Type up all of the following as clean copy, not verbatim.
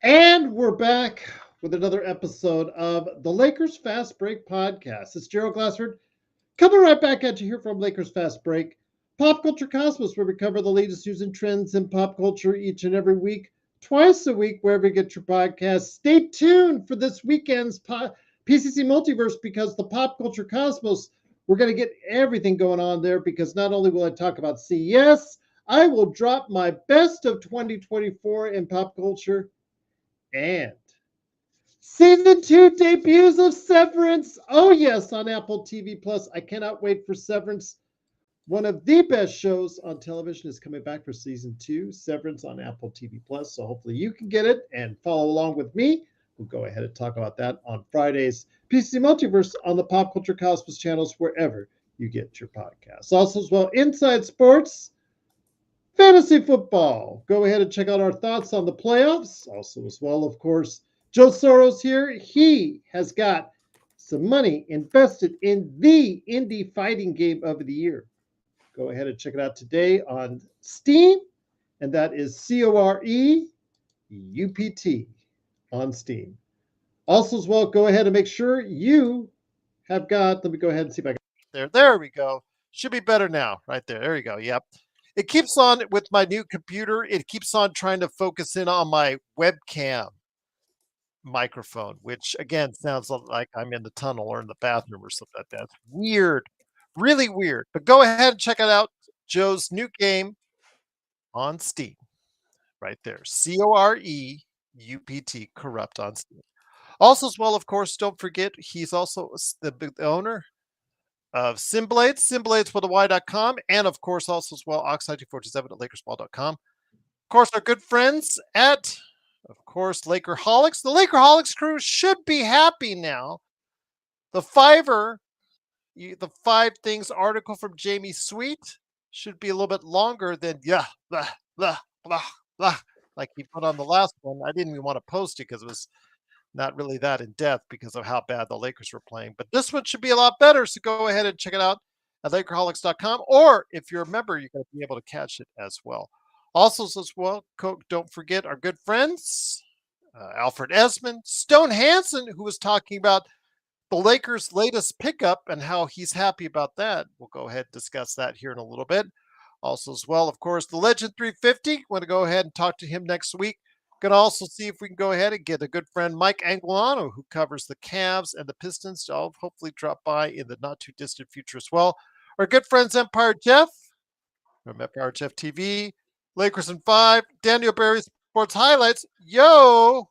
And we're back with another episode of the Lakers Fast Break podcast. It's Gerald Glassford coming right back at you here from Lakers Fast Break, Pop Culture Cosmos, where we cover the latest news and trends in pop culture each and every week, twice a week, wherever you get your podcast. Stay tuned for this weekend's PCC Multiverse because the Pop Culture Cosmos, we're going to get everything going on there because not only will I talk about CES, I will drop my best of 2024 in pop culture and season two debuts of Severance. Oh, yes, on Apple TV Plus. I cannot wait for Severance. One of the best shows on television is coming back for season two, Severance on Apple TV Plus. So hopefully you can get it and follow along with me. We'll go ahead and talk about that on Fridays. PC Multiverse on the Pop Culture Cosmos channels, wherever you get your podcasts. Also, as well, Inside Sports, Fantasy football. Go ahead and check out our thoughts on the playoffs. Also, as well, of course, Joe Soros here. He has got some money invested in the indie fighting game of the year. Go ahead and check it out today on Steam, and that is COREUPT on Steam. Also, as well, go ahead and make sure you have got. Let me go ahead and see if I can. There we go. Should be better now. Right there. There you go. Yep. It keeps on with my new computer. It keeps on trying to focus in on my webcam microphone, which again sounds like I'm in the tunnel or in the bathroom or something like that. It's weird, really weird. But go ahead and check it out. Joe's new game on Steam, right there. COREUPT, Corrupt on Steam. Also, as well, of course, don't forget he's also the owner of Simblades, Simblades with a Y.com, and of course, also as well, Ox1947 at LakersBall.com. Of course, our good friends at, of course, Lakerholics. The Lakerholics crew should be happy now. The the Five Things article from Jamie Sweet should be a little bit longer than, blah, blah, blah, blah, like he put on the last one. I didn't even want to post it because it was not really that in depth because of how bad the Lakers were playing. But this one should be a lot better. So go ahead and check it out at Lakerholics.com. Or if you're a member, you're going to be able to catch it as well. Also, as well, don't forget our good friends, Alfred Esmond, Stone Hansen, who was talking about the Lakers' latest pickup and how he's happy about that. We'll go ahead and discuss that here in a little bit. Also, as well, of course, the Legend 350. Want to go ahead and talk to him next week. Going to also see if we can go ahead and get a good friend, Mike Anguilano, who covers the Cavs and the Pistons, to hopefully drop by in the not too distant future as well. Our good friends, Empire Jeff from Empire Jeff TV, Lakers in 5, Daniel Barry Sports Highlights. Yo!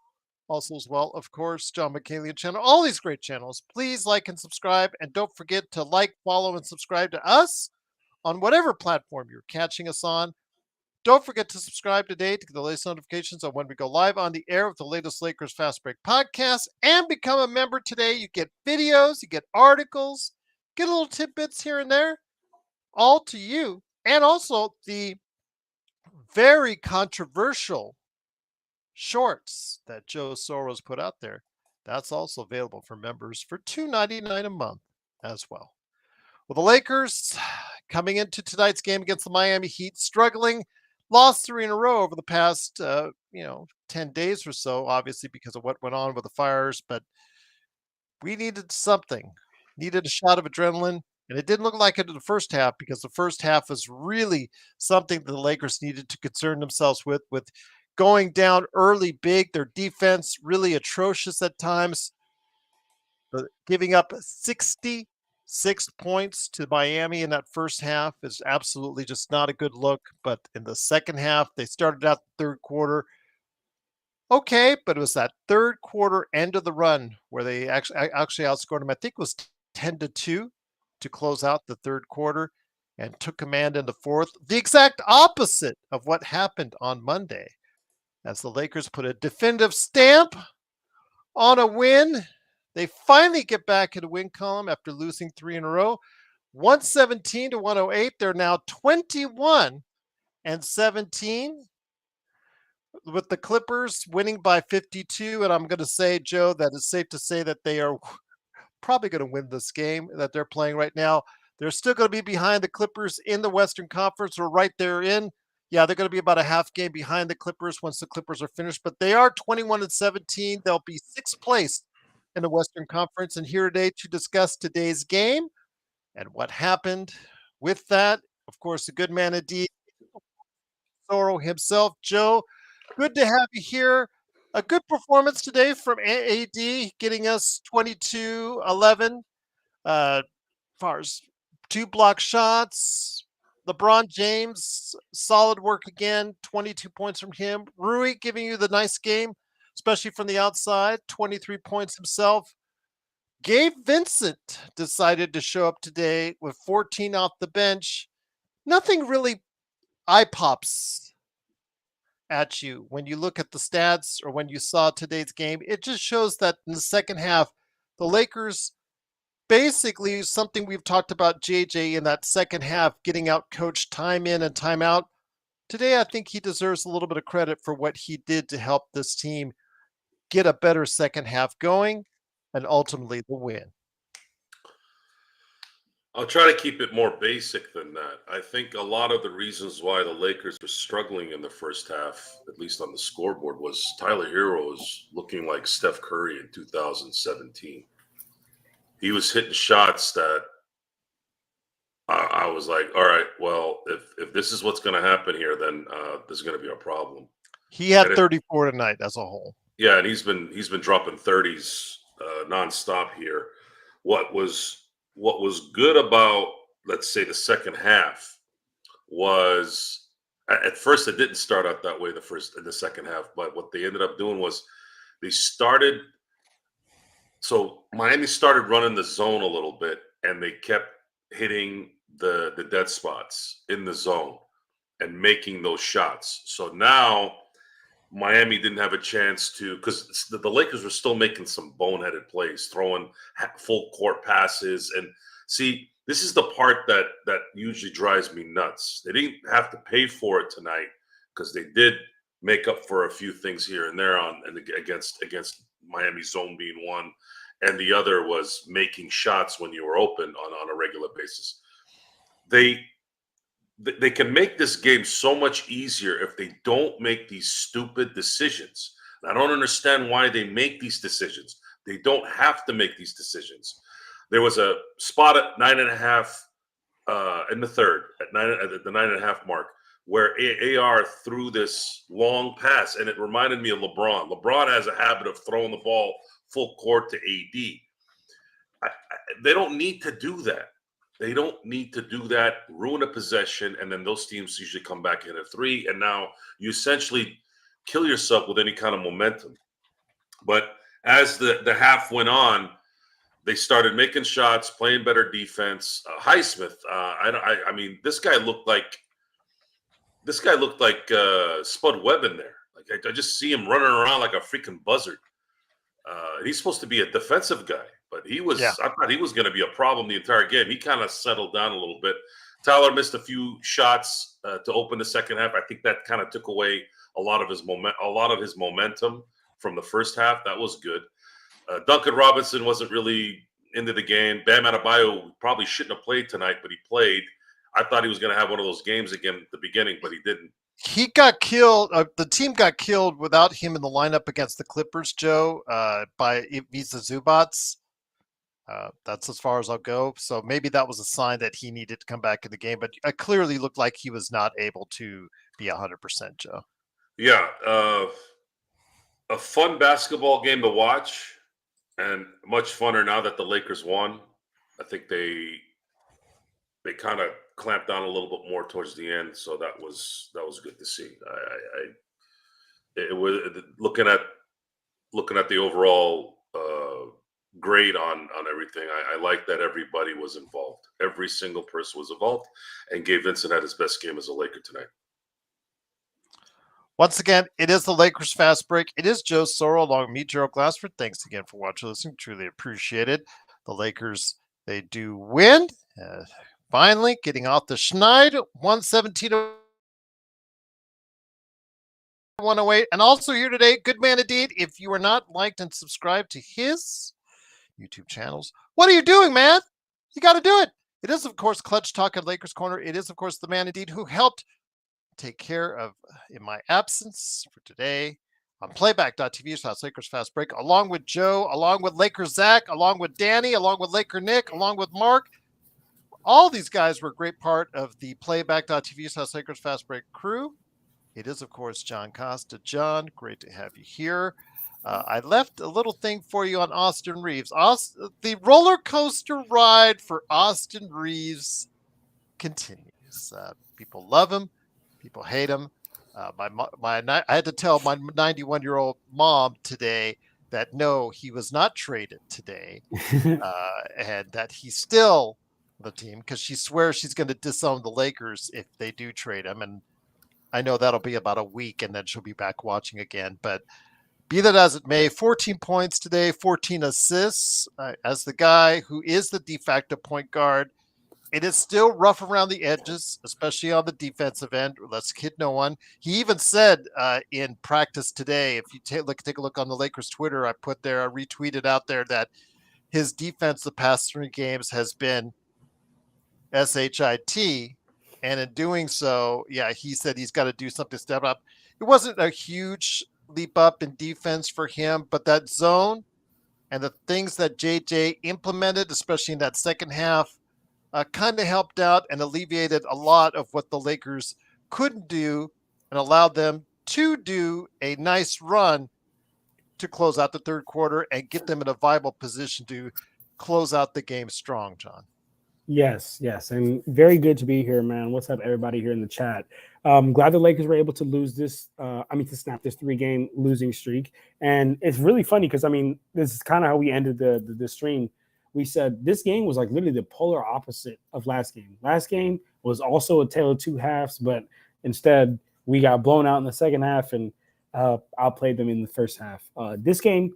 Also, as well, of course, John McCalian channel, all these great channels. Please like and subscribe, and don't forget to like, follow, and subscribe to us on whatever platform you're catching us on. Don't forget to subscribe today to get the latest notifications on when we go live on the air with the latest Lakers Fast Break podcast, and become a member today. You get videos, you get articles, get little tidbits here and there, all to you. And also the very controversial shorts that Joe Soros put out there. That's also available for members for $2.99 a month as well. Well, the Lakers coming into tonight's game against the Miami Heat, struggling, lost 3 in a row over the past, 10 days or so, obviously because of what went on with the fires. But we needed something, needed a shot of adrenaline. And it didn't look like it in the first half because the first half was really something the Lakers needed to concern themselves with going down early big. Their defense really atrocious at times, giving up 66 points to Miami in that first half is absolutely just not a good look. But in the second half, they started out the third quarter okay, but it was that third quarter end of the run where they actually outscored them. I think it was 10-2 to close out the third quarter and took command in the fourth. The exact opposite of what happened on Monday as the Lakers put a definitive stamp on a win. They finally get back in the win column after losing 3 in a row. 117-108. They're now 21-17 with the Clippers winning by 52. And I'm going to say, Joe, that it's safe to say that they are probably going to win this game that they're playing right now. They're still going to be behind the Clippers in the Western Conference or right there in. Yeah, they're going to be about a half game behind the Clippers once the Clippers are finished, but they are 21-17. They'll be sixth place in the Western Conference. And here today to discuss today's game and what happened with that, of course, the good man indeed, Zorro himself, Joe. Good to have you here. A good performance today from AAD, getting us 22-11. Far as two block shots. LeBron James, solid work again, 22 points from him. Rui giving you the nice game, especially from the outside, 23 points himself. Gabe Vincent decided to show up today with 14 off the bench. Nothing really eye pops at you when you look at the stats or when you saw today's game. It just shows that in the second half, the Lakers basically something we've talked about JJ in that second half, getting out coached time in and time out. Today, I think he deserves a little bit of credit for what he did to help this team get a better second half going and ultimately the win. I'll try to keep it more basic than that. I think a lot of the reasons why the Lakers were struggling in the first half, at least on the scoreboard, was Tyler Hero was looking like Steph Curry in 2017. He was hitting shots that I was like, all right, well, if this is what's going to happen here, then there's going to be a problem. He had 34 tonight as a whole. Yeah, and he's been dropping 30s nonstop here. What was good about, let's say, the second half was, at first it didn't start out that way the second half, but what they ended up doing was Miami started running the zone a little bit, and they kept hitting the dead spots in the zone and making those shots. So now Miami didn't have a chance to, because the Lakers were still making some boneheaded plays, throwing full court passes. And see, this is the part that usually drives me nuts. They didn't have to pay for it tonight because they did make up for a few things here and there against Miami zone being one, and the other was making shots when you were open on a regular basis. They can make this game so much easier if they don't make these stupid decisions. I don't understand why they make these decisions. They don't have to make these decisions. There was a spot at 9.5 in the third, at the 9.5 mark, where AR threw this long pass, and it reminded me of LeBron. LeBron has a habit of throwing the ball full court to AD. They don't need to do that. They don't need to do that, ruin a possession, and then those teams usually come back in at three, and now you essentially kill yourself with any kind of momentum. But as the half went on, they started making shots, playing better defense. Highsmith, I mean, this guy looked like Spud Webb in there. Like I just see him running around like a freaking buzzard. He's supposed to be a defensive guy, but he was. Yeah. I thought he was going to be a problem the entire game. He kind of settled down a little bit. Tyler missed a few shots to open the second half. I think that kind of took away a lot of his momentum from the first half. That was good. Duncan Robinson wasn't really into the game. Bam Adebayo probably shouldn't have played tonight, but he played. I thought he was going to have one of those games again at the beginning, but he didn't. He got killed. The team got killed without him in the lineup against the Clippers, Joe, by Ivica Zubats. That's as far as I'll go. So maybe that was a sign that he needed to come back in the game, but it clearly looked like he was not able to be 100%, Joe. Yeah. A fun basketball game to watch, and much funner now that the Lakers won. I think they kind of clamped down a little bit more towards the end, so that was good to see. It was looking at the overall grade on everything. I like that everybody was involved. Every single person was involved, and Gabe Vincent had his best game as a Laker tonight. Once again, it is the Lakers Fast Break. It is Joe Soro along with me, Gerald Glassford. Thanks again for watching, listening. Truly appreciate it. The Lakers, they do win. Finally, getting off the schneid, 117-108. And also here today, good man indeed. If you are not liked and subscribed to his YouTube channels, what are you doing, man? You got to do it. It is, of course, Clutch Talk at Lakers Corner. It is, of course, the man indeed who helped take care of in my absence for today on playback.tv/ Lakers Fast Break, along with Joe, along with Laker Zach, along with Danny, along with Laker Nick, along with Mark. All these guys were a great part of the playback.tv/ Lakers Fast Break crew. It is, of course, John Costa. John, great to have you here. I left a little thing for you on Austin Reeves. The roller coaster ride for Austin Reeves continues. People love him. People hate him. I had to tell my 91-year-old mom today that no, he was not traded today, and that he's still the team because she swears she's going to disown the Lakers if they do trade him. And I know that'll be about a week, and then she'll be back watching again. But be that as it may, 14 points today, 14 assists. As the guy who is the de facto point guard, it is still rough around the edges, especially on the defensive end. Let's kid no one. He even said in practice today, if you take a look on the Lakers Twitter, I retweeted out there that his defense the past 3 games has been SHIT. And in doing so, yeah, he said he's got to do something to step up. It wasn't a huge leap up in defense for him, but that zone and the things that JJ implemented, especially in that second half, kind of helped out and alleviated a lot of what the Lakers couldn't do and allowed them to do a nice run to close out the third quarter and get them in a viable position to close out the game strong, John. Yes, and very good to be here, man. What's up, everybody here in the chat? Glad the Lakers were able to lose this. To snap this 3-game losing streak, and it's really funny because this is kind of how we ended the stream. We said this game was like literally the polar opposite of last game. Last game was also a tale of 2 halves, but instead we got blown out in the second half and outplayed them in the first half. This game,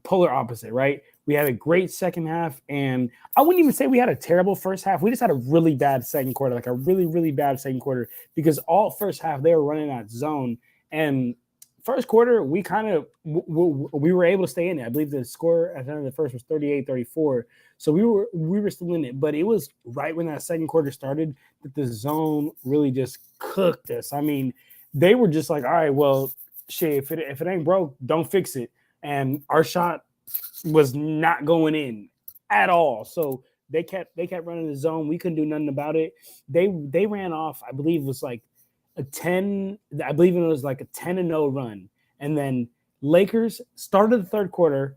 polar opposite, right? We had a great second half, and I wouldn't even say we had a terrible first half. We just had a really bad second quarter, like a really, really bad second quarter, because all first half they were running that zone. And first quarter, we were able to stay in it. I believe the score at the end of the first was 38-34. So we were still in it. But it was right when that second quarter started that the zone really just cooked us. They were just like, all right, well, shit, if it ain't broke, don't fix it. And our shot was not going in at all. So they kept running the zone. We couldn't do nothing about it. They ran off, I believe it was like a 10, I believe it was like a 10-0 run. And then Lakers started the third quarter.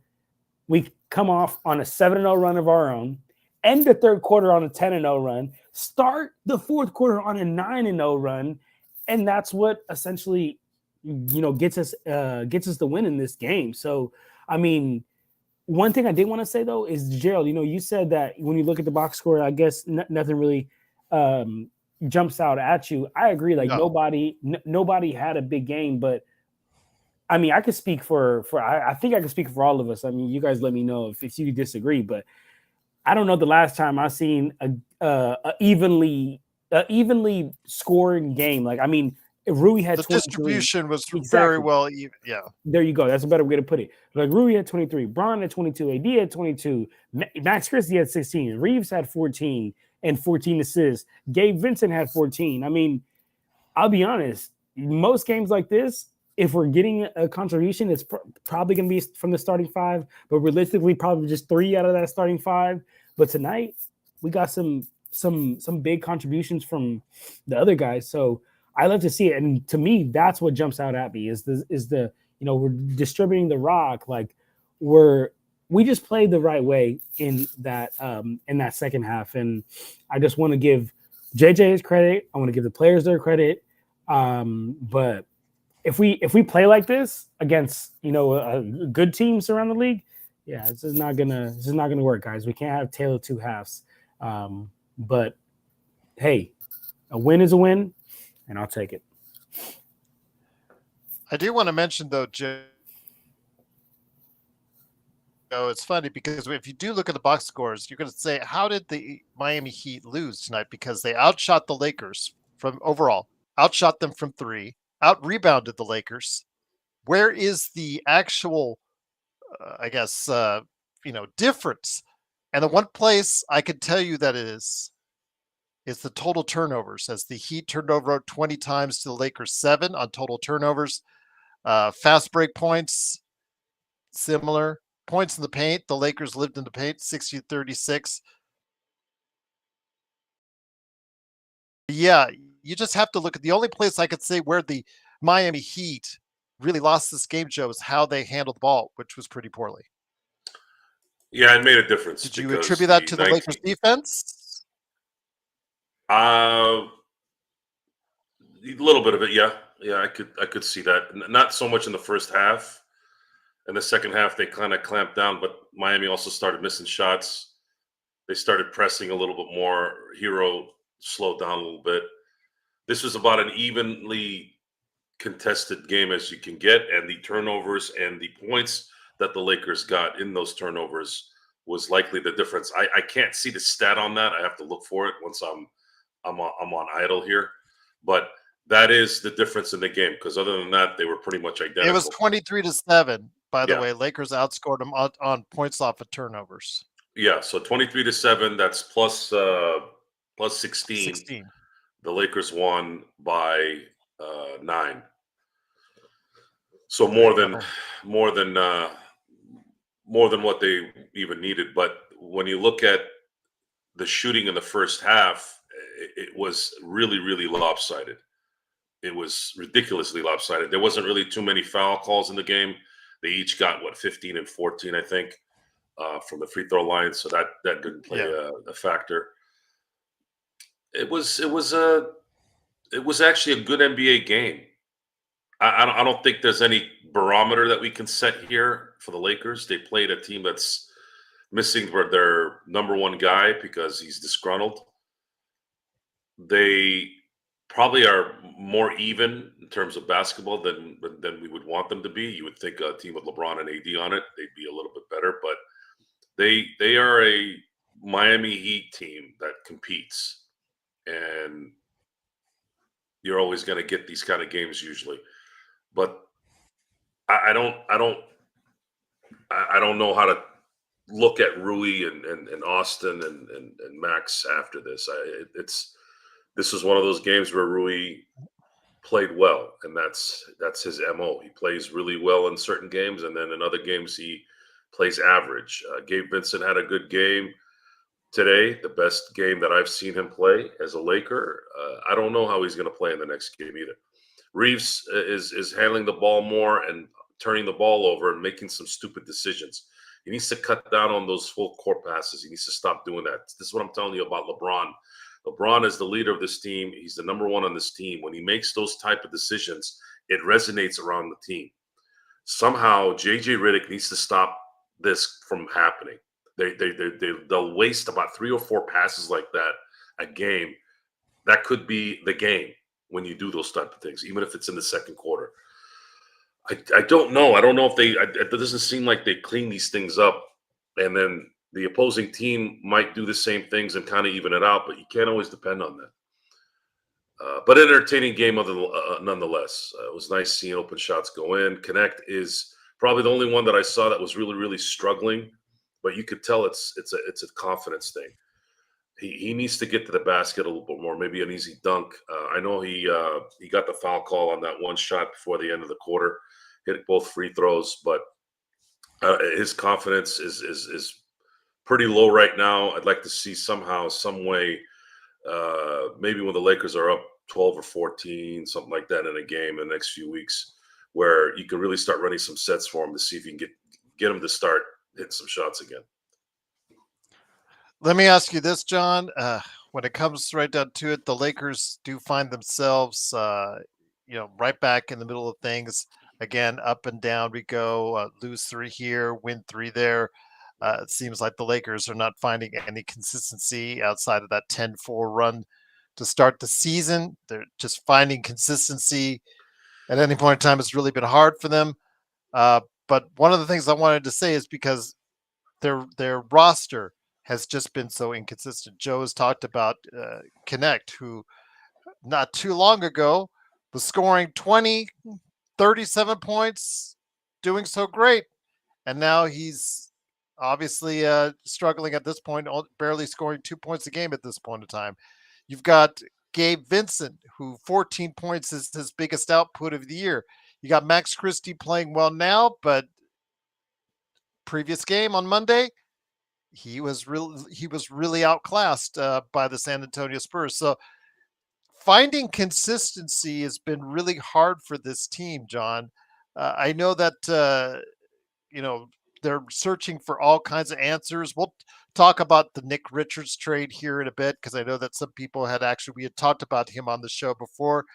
We come off on a 7-0 run of our own, end the third quarter on a 10-0 run, start the fourth quarter on a 9-0 run. And that's what essentially, gets us the win in this game. So, one thing I did want to say, though, is, Gerald, you said that when you look at the box score, I guess nothing really jumps out at you. I agree. Like, no. nobody had a big game, but I could speak I think I can speak for all of us. You guys let me know if you disagree, but I don't know the last time I've seen a evenly scoring game. Like, Rui had the 23. Distribution was very well even. Yeah. There you go. That's a better way to put it. Like, Rui had 23, Bron had 22, AD had 22, Max Christie had 16, Reeves had 14 and 14 assists. Gabe Vincent had 14. I'll be honest. Most games like this, if we're getting a contribution, it's probably going to be from the starting 5, but realistically, probably just 3 out of that starting 5. But tonight, we got some big contributions from the other guys. So I love to see it, and to me, that's what jumps out at me is the we're distributing the rock, like we just played the right way in that second half, and I just want to give JJ his credit. I want to give the players their credit, but if we play like this against good teams around the league, yeah, this is not gonna work, guys. We can't have tale of 2 halves, but hey, a win is a win. And I'll take it. I do want to mention, though, Joe, it's funny because if you do look at the box scores, you're going to say, how did the Miami Heat lose tonight? Because they outshot the Lakers from overall, outshot them from 3, out-rebounded the Lakers. Where is the actual, difference? And the one place I can tell you that it is is the total turnovers, as the Heat turned over 20 times to the Lakers 7 on total turnovers. Fast break points, similar. Points in the paint, the Lakers lived in the paint 60-36. Yeah, you just have to look at the only place I could say where the Miami Heat really lost this game, Joe, is how they handled the ball, which was pretty poorly. Yeah, it made a difference. Did you because attribute that the to the Lakers 19 defense? A little bit of it, yeah. Yeah, I could see that. Not so much in the first half. In the second half, they kind of clamped down, but Miami also started missing shots. They started pressing a little bit more. Hero slowed down a little bit. This was about an evenly contested game as you can get, and the turnovers and the points that the Lakers got in those turnovers was likely the difference. I can't see the stat on that. I have to look for it once I'm on idle here, but that is the difference in the game, because other than that, they were pretty much It was identical. 23-7, by the Yeah, way. Lakers outscored them on points off of turnovers. yeah. So 23-7. That's plus 16. 16. The Lakers won by 9. So more than Oh, more than more than what they even needed. But when you look at the shooting in the first half, it was really, really lopsided. It was ridiculously lopsided. There wasn't really too many foul calls in the game. They each got 15 and 14, I think, from the free throw line. So that didn't play yeah. a factor. It was actually a good NBA game. I don't think there's any barometer that we can set here for the Lakers. They played a team that's missing their number one guy because he's disgruntled. They probably are more even in terms of basketball than we would want them to be. You would think a team with LeBron and AD on it, they'd be a little bit better, but they are a Miami Heat team that competes, and you're always going to get these kind of games usually. But I don't know how to look at Rui and Austin and Max after this. This is one of those games where Rui played well, and that's his mo. He plays really well in certain games, and then in other games he plays average. Gabe Vincent had a good game today, the best game that I've seen him play as a Laker. I don't know how he's going to play in the next game either. Reeves is handling the ball more and turning the ball over and making some stupid decisions. He needs to cut down on those full court passes. He needs to stop doing that. This is what I'm telling you about LeBron. LeBron is the leader of this team. He's the number one on this team. When he makes those type of decisions, it resonates around the team. Somehow, JJ Redick needs to stop this from happening. They'll waste about 3 or 4 passes like that a game. That could be the game when you do those type of things, even if it's in the second quarter. I don't know. I don't know if it doesn't seem like they clean these things up, and then the opposing team might do the same things and kind of even it out, but you can't always depend on that. But an entertaining game nonetheless. It was nice seeing open shots go in. Connect is probably the only one that I saw that was really, really struggling, but you could tell it's a confidence thing. He needs to get to the basket a little bit more, maybe an easy dunk. I know he got the foul call on that one shot before the end of the quarter, hit both free throws, but his confidence is pretty low right now. I'd like to see somehow, some way, maybe when the Lakers are up 12 or 14, something like that in a game in the next few weeks, where you can really start running some sets for him to see if you can get him to start hitting some shots again. Let me ask you this, John. When it comes right down to it, the Lakers do find themselves, right back in the middle of things. Again, up and down we go. Lose 3 here, win 3 there. It seems like the Lakers are not finding any consistency outside of that 10-4 run to start the season. They're just finding consistency at any point in time. It's really been hard for them. But one of the things I wanted to say is because their roster has just been so inconsistent. Joe has talked about Connect, who not too long ago was scoring 20, 37 points, doing so great. And now he's obviously struggling at this point, barely scoring 2 points a game at this point in time. You've got Gabe Vincent, who 14 points is his biggest output of the year. You got Max Christie playing well now, but previous game on Monday, he was really outclassed by the San Antonio Spurs. So finding consistency has been really hard for this team, John. I know that you know they're searching for all kinds of answers. We'll talk about the Nick Richards trade here in a bit because I know that some people we had talked about him on the show before.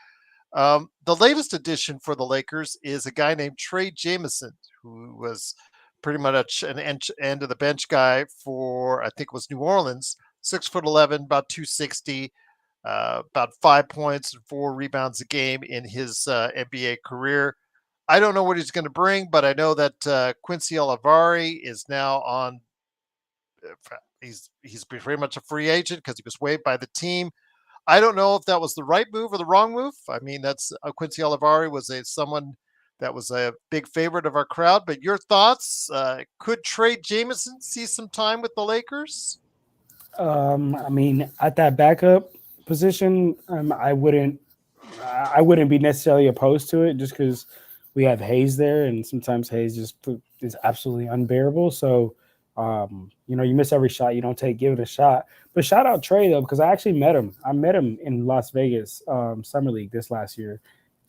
The latest addition for the Lakers is a guy named Trey Jameson, who was pretty much an end of the bench guy for I think it was New Orleans. 6'11", about 260, about 5 points and 4 rebounds a game in his NBA career. I don't know what he's going to bring, but I know that Quincy Olivari is now on. He's pretty much a free agent because he was waived by the team. I don't know if that was the right move or the wrong move. I mean, that's Quincy Olivari was someone that was a big favorite of our crowd. But your thoughts? Could Trey Jameson see some time with the Lakers? I mean, at that backup position, I wouldn't be necessarily opposed to it just because we have Hayes there, and sometimes Hayes is absolutely unbearable. So, you miss every shot you don't take, give it a shot. But shout out Trey though, because I actually met him. I met him in Las Vegas Summer League this last year.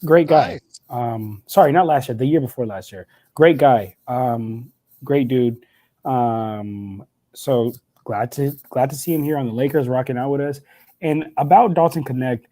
Great guy. Nice. Sorry, not last year, the year before last year. Great guy. Great dude. So glad to see him here on the Lakers rocking out with us. And about Dalton Connect,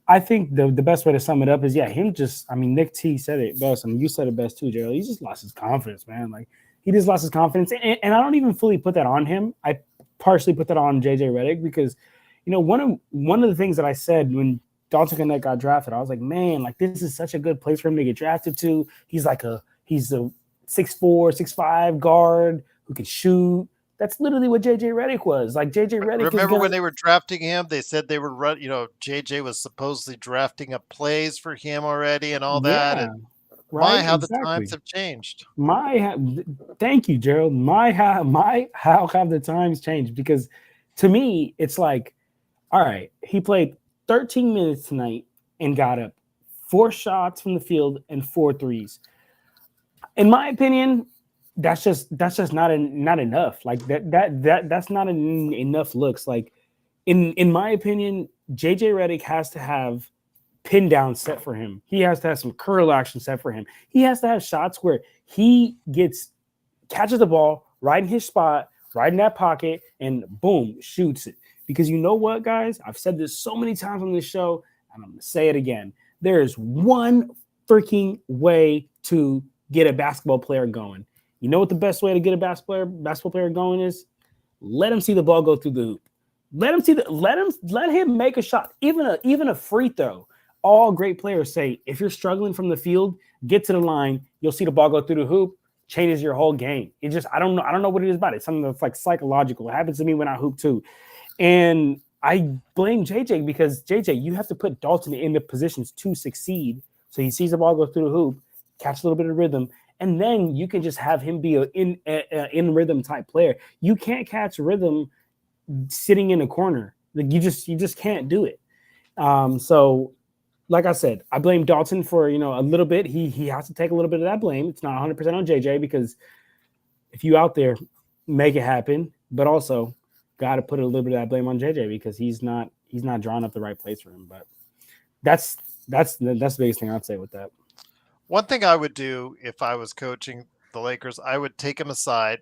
I think the best way to sum it up is Nick T said it best. I mean, you said it best too, Gerald. He just lost his confidence, man. Like he just lost his confidence. And I don't even fully put that on him. I partially put that on JJ Redick because, one of the things that I said when Dalton Connect got drafted, I was like, man, like this is such a good place for him to get drafted to. He's a 6'4", 6'5" guard who can shoot. That's literally what JJ Redick was. Like JJ Redick. Remember when they were drafting him? They said they were JJ was supposedly drafting up plays for him already and all that. And right? how exactly. the times have changed. Thank you, Gerald. How have the times changed? Because to me, it's like, all right, he played 13 minutes tonight and got up 4 shots from the field and 4 threes. In my opinion, that's just not enough. Like that's not enough looks. Like in my opinion, JJ Redick has to have pin down set for him. He has to have some curl action set for him. He has to have shots where he catches the ball right in his spot, right in that pocket, and boom, shoots it. Because you know what, guys? I've said this so many times on this show, and I'm going to say it again. There is one freaking way to get a basketball player going. You know what the best way to get a basketball player going is? Let him see the ball go through the hoop. Let him make a shot, even a free throw. All great players say, if you're struggling from the field, get to the line. You'll see the ball go through the hoop. Changes your whole game. I don't know what it is about it. It's something that's like psychological. It happens to me when I hoop too. And I blame JJ because JJ, you have to put Dalton in the positions to succeed. So he sees the ball go through the hoop, catch a little bit of rhythm, and then you can just have him be an in rhythm type player. You can't catch rhythm sitting in a corner. Like you just can't do it. So like I said, I blame Dalton for, a little bit. He has to take a little bit of that blame. It's not 100% on JJ because if you out there, make it happen, but also got to put a little bit of that blame on JJ because he's not drawing up the right plays for him. But that's the biggest thing I'd say with that. One thing I would do if I was coaching the Lakers, I would take him aside,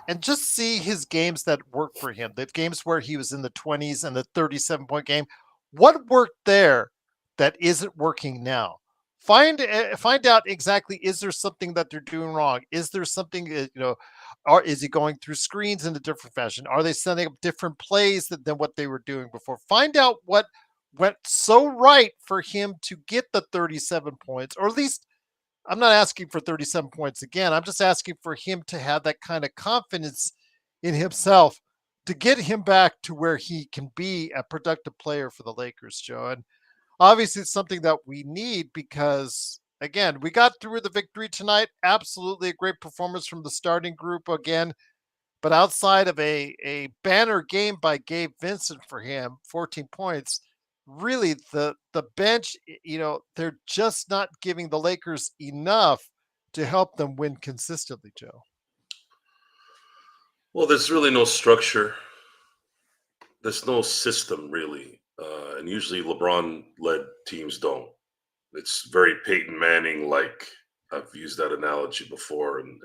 and just see his games that worked for him. The games where he was in the 20s and the 37-point game. What worked there that isn't working now? Find out exactly, is there something that they're doing wrong? Is there something, or is he going through screens in a different fashion? Are they setting up different plays than what they were doing before? Find out what went so right for him to get the 37 points, or at least I'm not asking for 37 points again. I'm just asking for him to have that kind of confidence in himself to get him back to where he can be a productive player for the Lakers, Joe. And obviously it's something that we need because, again, we got through the victory tonight. Absolutely a great performance from the starting group again. But outside of a banner game by Gabe Vincent for him, 14 points, really the bench, they're just not giving the Lakers enough to help them win consistently, Joe. Well, there's really no structure. There's no system really, and usually LeBron-led teams don't. It's very Peyton Manning like. I've used that analogy before in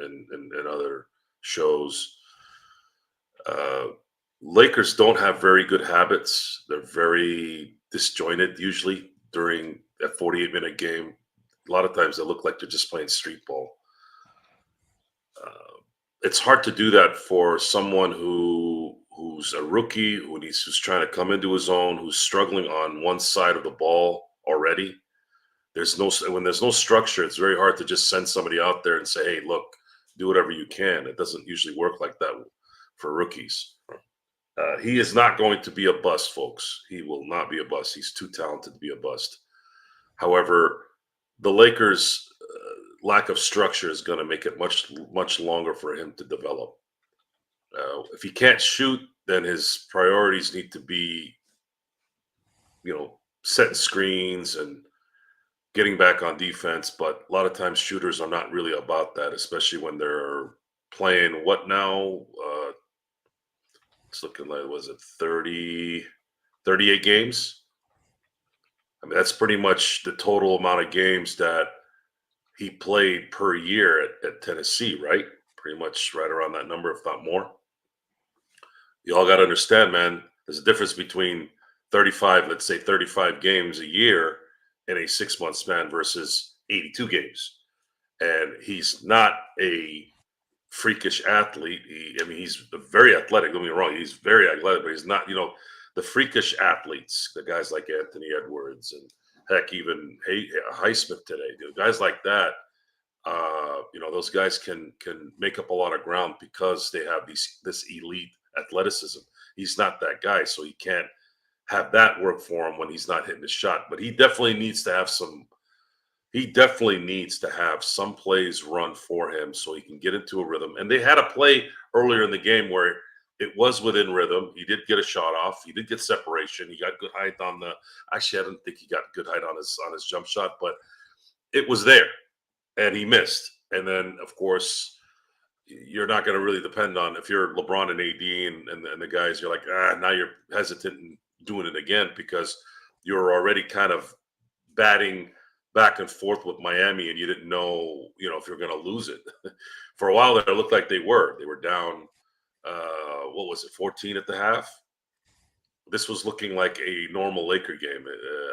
other shows. Lakers don't have very good habits. They're very disjointed usually during a 48-minute game. A lot of times they look like they're just playing street ball. It's hard to do that for someone who's a rookie, who's trying to come into his own, who's struggling on one side of the ball already. When there's no structure, it's very hard to just send somebody out there and say, "Hey, look, do whatever you can." It doesn't usually work like that for rookies. He is not going to be a bust, folks. He will not be a bust. He's too talented to be a bust. However, the Lakers' lack of structure is going to make it much longer for him to develop. If he can't shoot, then his priorities need to be, setting screens and getting back on defense. But a lot of times shooters are not really about that, especially when they're playing what now? It's looking like, was it 38 games? I mean, that's pretty much the total amount of games that he played per year at Tennessee, right? Pretty much right around that number, if not more. You all got to understand, man, there's a difference between 35 games a year in a 6-month span versus 82 games. And he's not a freakish athlete. He's very athletic. Don't get me wrong. He's very athletic, but he's not, the freakish athletes, the guys like Anthony Edwards and heck, even Highsmith today, guys like that. Those guys can make up a lot of ground because they have this elite athleticism. He's not that guy, so he can't have that work for him when he's not hitting his shot. But he definitely needs to have some. He definitely needs to have some plays run for him so he can get into a rhythm. And they had a play earlier in the game where it was within rhythm. He did get a shot off. He did get separation. He got good height on the. Actually, I didn't think he got good height on his jump shot, but it was there, and he missed. And then, of course, you're not going to really depend on if you're LeBron and AD and the guys. You're like, now you're hesitant in doing it again because you're already kind of batting back and forth with Miami, and you didn't know, if you're going to lose it. For a while there, it looked like they were. They were down. What was it, 14 at the half? This was looking like a normal Laker game.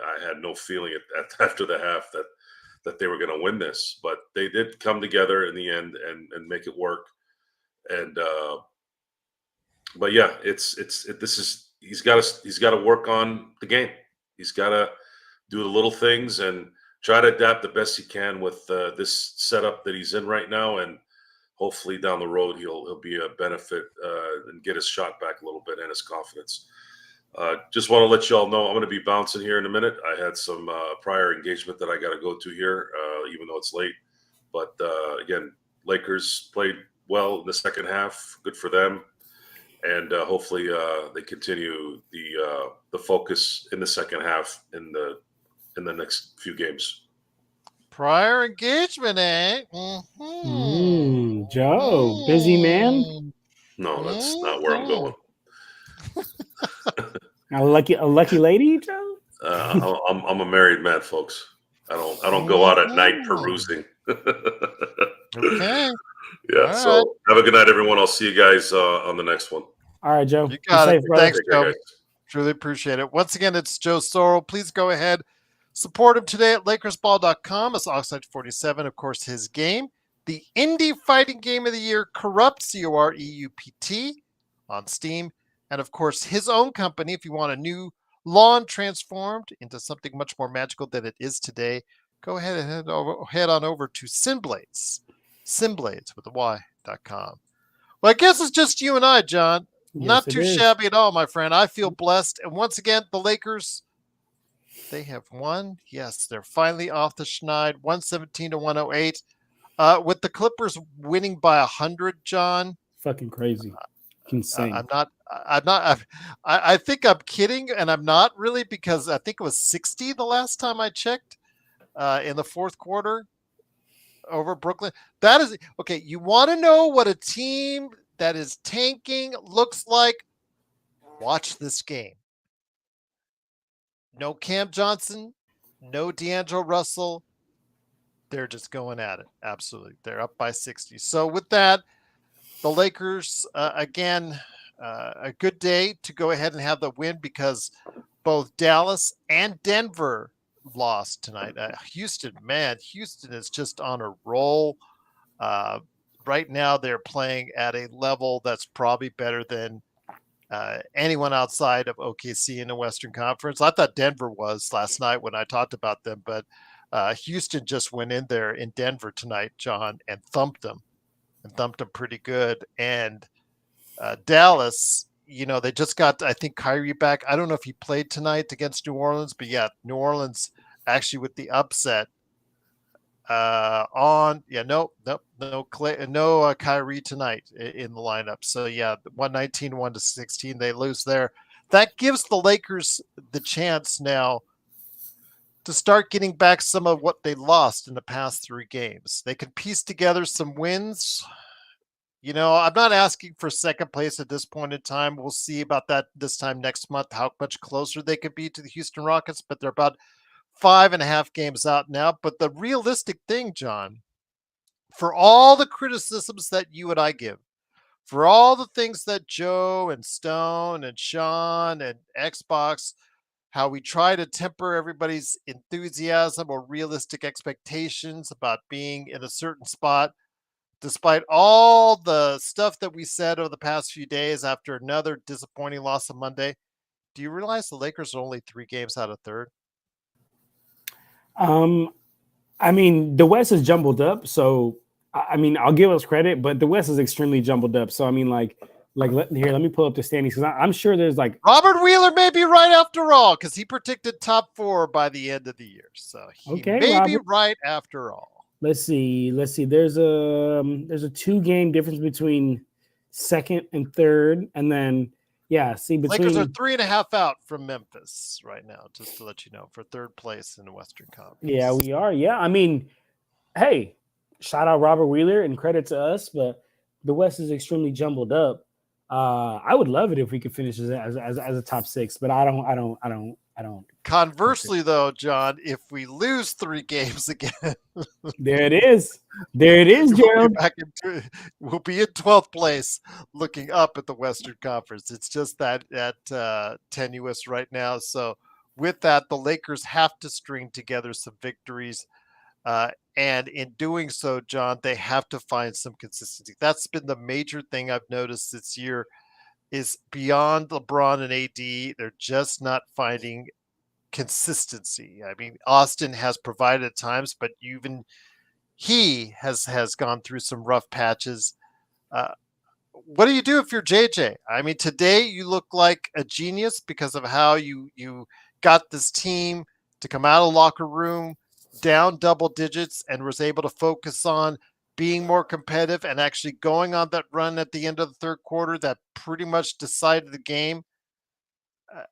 I had no feeling after the half that they were going to win this, but they did come together in the end and make it work. And but yeah, he's got to work on the game. He's got to do the little things and try to adapt the best he can with this setup that he's in right now, and hopefully down the road he'll be a benefit and get his shot back a little bit and his confidence. Just want to let you all know I'm going to be bouncing here in a minute. I had some prior engagement that I got to go to here, even though it's late. But again, Lakers played well in the second half. Good for them, and hopefully they continue the focus in the second half in the next few games. Prior engagement, eh? Joe, busy man. No, that's not where I'm going. A lucky lady, Joe. I'm a married man, folks. I don't go out at night perusing. Okay. Yeah. All So right. have a good night, everyone. I'll see you guys on the next one. All right, Joe. You got it. Brother. Thanks, Take care, Joe. guys. Truly appreciate it. Once again, it's Joe Sorrell. Please go ahead. Support him today at LakersBall.com. It's Oxide 47, of course, his game. The indie fighting game of the year, Corrupt, C-O-R-E-U-P-T, on Steam. And, of course, his own company, if you want a new lawn transformed into something much more magical than it is today, go ahead and head on over to Synblades. Synblades with a Y.com. Well, I guess it's just you and I, John. Yes, Not it too is. shabby at all, my friend. I feel blessed. And once again, the Lakers, they have won. Yes, they're finally off the schneid, 117-108. With the Clippers winning by 100, John. Fucking crazy. Insane. I'm not. I think I'm kidding, and I'm not really, because I think it was 60 the last time I checked in the fourth quarter over Brooklyn. That is okay. You want to know what a team that is tanking looks like? Watch this game. No Cam Johnson, no D'Angelo Russell. They're just going at it. Absolutely. They're up by 60. So with that, the Lakers, again, a good day to go ahead and have the win, because both Dallas and Denver lost tonight. Houston, man, Houston is just on a roll. Right now, they're playing at a level that's probably better than anyone outside of OKC in the Western Conference. I thought Denver was last night when I talked about them, but Houston just went in there in Denver tonight, John, and thumped them pretty good. And Dallas, they just got, I think, Kyrie back. I don't know if he played tonight against New Orleans, but yeah, New Orleans actually with the upset no Kyrie tonight in the lineup. So yeah, 119-116, they lose there. That gives the Lakers the chance now to start getting back some of what they lost in the past 3 games. They can piece together some wins. I'm not asking for second place at this point in time. We'll see about that this time next month, how much closer they could be to the Houston Rockets, but they're about 5.5 games out now. But the realistic thing, John, for all the criticisms that you and I give, for all the things that Joe and Stone and Sean and Xbox, how we try to temper everybody's enthusiasm or realistic expectations about being in a certain spot, despite all the stuff that we said over the past few days after another disappointing loss on Monday, do you realize the Lakers are only 3 games out of third? I mean, the West is jumbled up, so I mean, I'll give us credit, but the West is extremely jumbled up. So I mean, let me pull up the standings, because I'm sure there's Robert Wheeler may be right after all, because he predicted top 4 by the end of the year, so he may be right after all. Let's see. There's a 2-game difference between second and third, and then between Lakers are 3.5 out from Memphis right now, just to let you know, for third place in the Western Conference. Yeah, we are. Yeah, I mean, hey, shout out Robert Wheeler and credit to us, but the West is extremely jumbled up. I would love it if we could finish as a top 6, but I don't. Conversely, though, John, if we lose 3 games again, there it is, Gerald. We'll be in 12th place, looking up at the Western Conference. It's just that tenuous right now. So, with that, the Lakers have to string together some victories, and in doing so, John, they have to find some consistency. That's been the major thing I've noticed this year. Is beyond LeBron and AD, they're just not finding consistency. I mean, Austin has provided at times, but even he has gone through some rough patches. What do you do if you're JJ? I mean, today you look like a genius because of how you got this team to come out of the locker room down double digits and was able to focus on being more competitive and actually going on that run at the end of the third quarter that pretty much decided the game.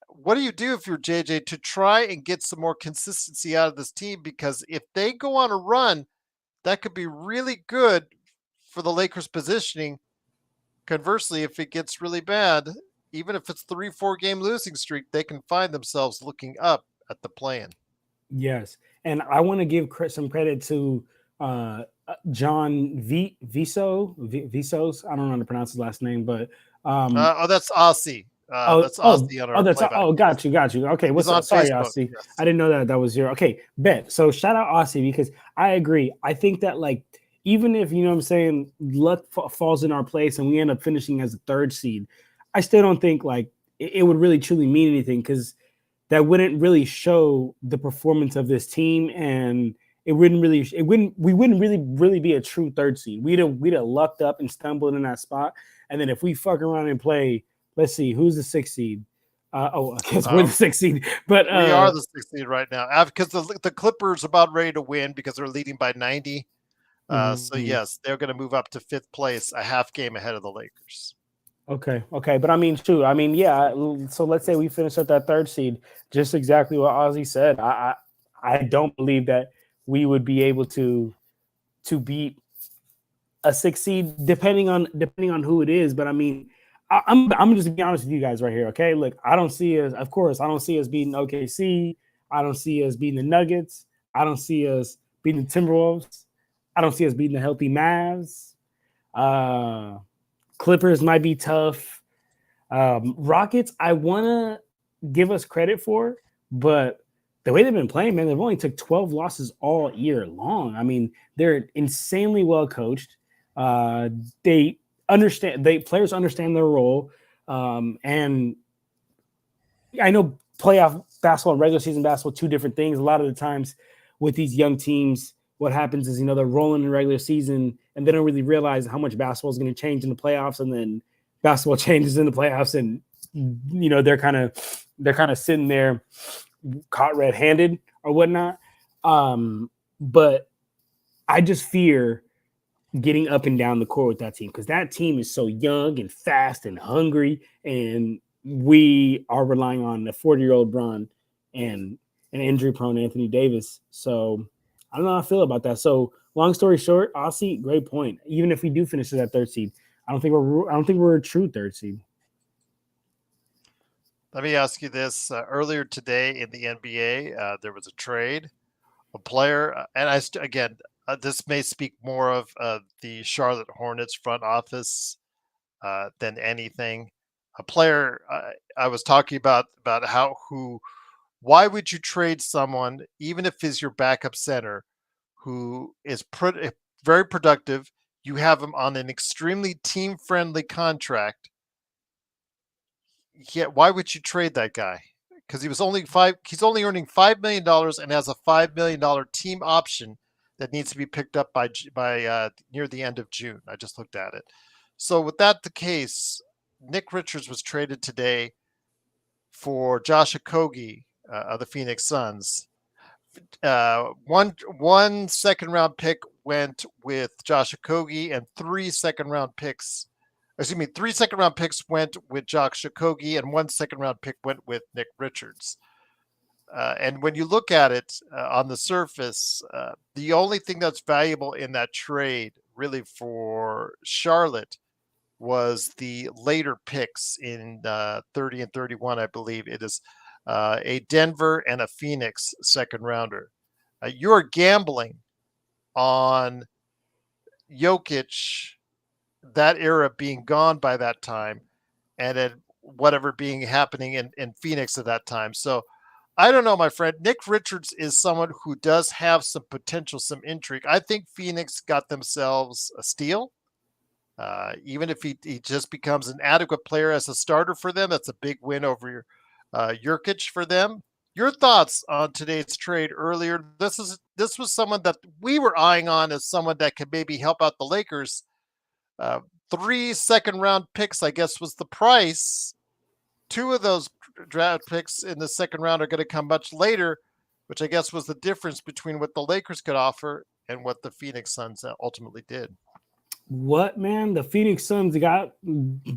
What do you do if you're JJ to try and get some more consistency out of this team? Because if they go on a run, that could be really good for the Lakers' positioning. Conversely, if it gets really bad, even if it's 3-4 game losing streak, they can find themselves looking up at the play-in. Yes, and I want to give some credit to John Visos. I don't know how to pronounce his last name, but that's Aussie. That's Aussie on our got you. Okay, what's up? Sorry, Facebook, Aussie. Yes. I didn't know that was your. Okay, bet. So shout out Aussie, because I agree. I think that even if what I'm saying, luck falls in our place and we end up finishing as a 3rd seed, I still don't think it would really truly mean anything, because that wouldn't really show the performance of this team, and we wouldn't really be a true 3rd seed. We'd have lucked up and stumbled in that spot, and then if we fuck around and play, let's see, who's the 6th seed? I guess we're the 6th seed, but we are the 6th seed right now, because the Clippers are about ready to win because they're leading by 90. So yes, they're going to move up to 5th place, a half game ahead of the Lakers. Okay. But I mean, shoot. I mean, yeah. So let's say we finish at that third seed, just exactly what Ozzy said. I don't believe that we would be able to beat a 6 seed, depending on who it is. But I mean, I'm just be honest with you guys right here. Okay, look, I don't see us. Of course, I don't see us beating OKC. I don't see us beating the Nuggets. I don't see us beating the Timberwolves. I don't see us beating the healthy Mavs. Clippers might be tough. Rockets, I want to give us credit for, but the way they've been playing, man, they've only took 12 losses all year long. I mean, they're insanely well coached. They players understand their role. And I know playoff basketball and regular season basketball, two different things. A lot of the times with these young teams, what happens is, they're rolling in the regular season and they don't really realize how much basketball is going to change in the playoffs. And then basketball changes in the playoffs and, they're kind of sitting there caught red-handed or whatnot. But I just fear getting up and down the court with that team, because that team is so young and fast and hungry, and we are relying on a 40-year-old Bron and an injury-prone Anthony Davis. So I don't know how I feel about that. So long story short, Aussie, great point. Even if we do finish at that third seed, I don't think we're a true third seed. Let me ask you this. Earlier today in the NBA, there was a trade. A player, and again, this may speak more of the Charlotte Hornets front office than anything. A player I was talking about why would you trade someone, even if he's your backup center, who is very productive? You have him on an extremely team-friendly contract. Yeah, why would you trade that guy? Because he's only earning $5 million and has a $5 million team option that needs to be picked up by near the end of June. I just looked at it. So with that the case, Nick Richards was traded today for Josh Okogie of the Phoenix Suns. One second round pick went with Josh Okogie, and 3 second round picks went with Josh Okogie, and 1 second round pick went with Nick Richards. And when you look at it on the surface, the only thing that's valuable in that trade, really, for Charlotte was the later picks in 30 and 31, I believe. It is a Denver and a Phoenix second rounder. You're gambling on Jokic, that era being gone by that time, and then whatever being happening in Phoenix at that time. So I don't know, my friend. Nick Richards is someone who does have some potential, some intrigue. I think Phoenix got themselves a steal. Even if he just becomes an adequate player as a starter for them, that's a big win over Jokic for them. Your thoughts on today's trade earlier? This was someone that we were eyeing on as someone that could maybe help out the Lakers. 3 second round picks, I guess, was the price. 2 of those draft picks in the second round are going to come much later, which I guess was the difference between what the Lakers could offer and what the Phoenix Suns ultimately did. What, man? The Phoenix Suns got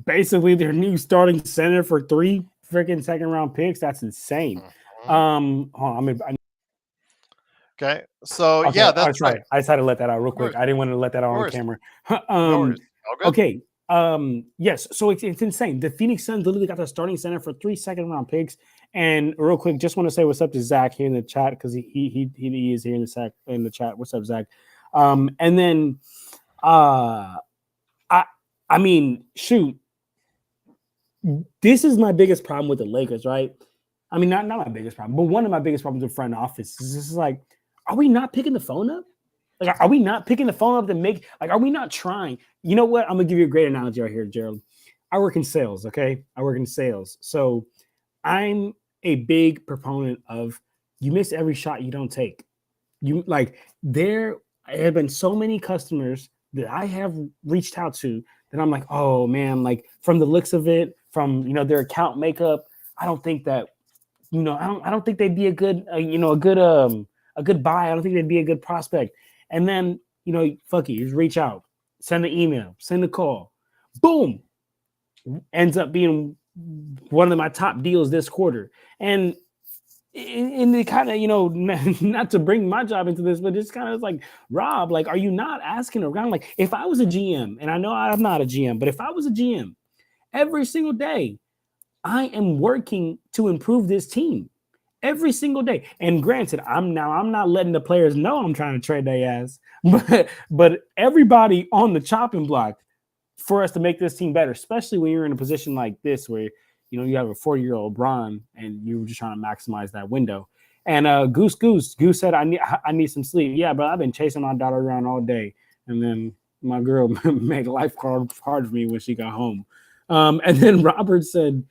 basically their new starting center for 3 freaking second round picks. That's insane. Okay, so okay, yeah, that's right. I just had to let that out real quick. I didn't want to let that out on camera. Okay. Yes. So it's insane. The Phoenix Suns literally got the starting center for 3 second round picks. And real quick, just want to say what's up to Zach here in the chat, because he is here in the chat. What's up, Zach? And then I mean, shoot, this is my biggest problem with the Lakers, right? I mean, not my biggest problem, but one of my biggest problems with front office is this is like, are we not picking the phone up? Like, are we not picking the phone up to make, like, are we not trying? You know what? I'm going to give you a great analogy right here, Gerald. I work in sales, okay? I work in sales. So I'm a big proponent of you miss every shot you don't take. There have been so many customers that I have reached out to that I'm like, oh man, like from the looks of it, from, their account makeup, I don't think that, I don't think they'd be a good, a good buy. I don't think they'd be a good prospect. And then, fuck you, just reach out, send an email, send a call. Boom. ends up being one of my top deals this quarter. And in the kind of, not to bring my job into this, but it's kind of like, Rob, like, are you not asking around? Like, if I was a GM, and I know I'm not a GM, but if I was a GM, every single day, I am working to improve this team every single day. And granted, I'm not letting the players know I'm trying to trade their ass, but everybody on the chopping block for us to make this team better, especially when you're in a position like this where you have a 40-year-old Bron and you're just trying to maximize that window. And Goose said, I need some sleep. Yeah, but I've been chasing my daughter around all day, and then my girl made life hard for me when she got home. And then Robert said,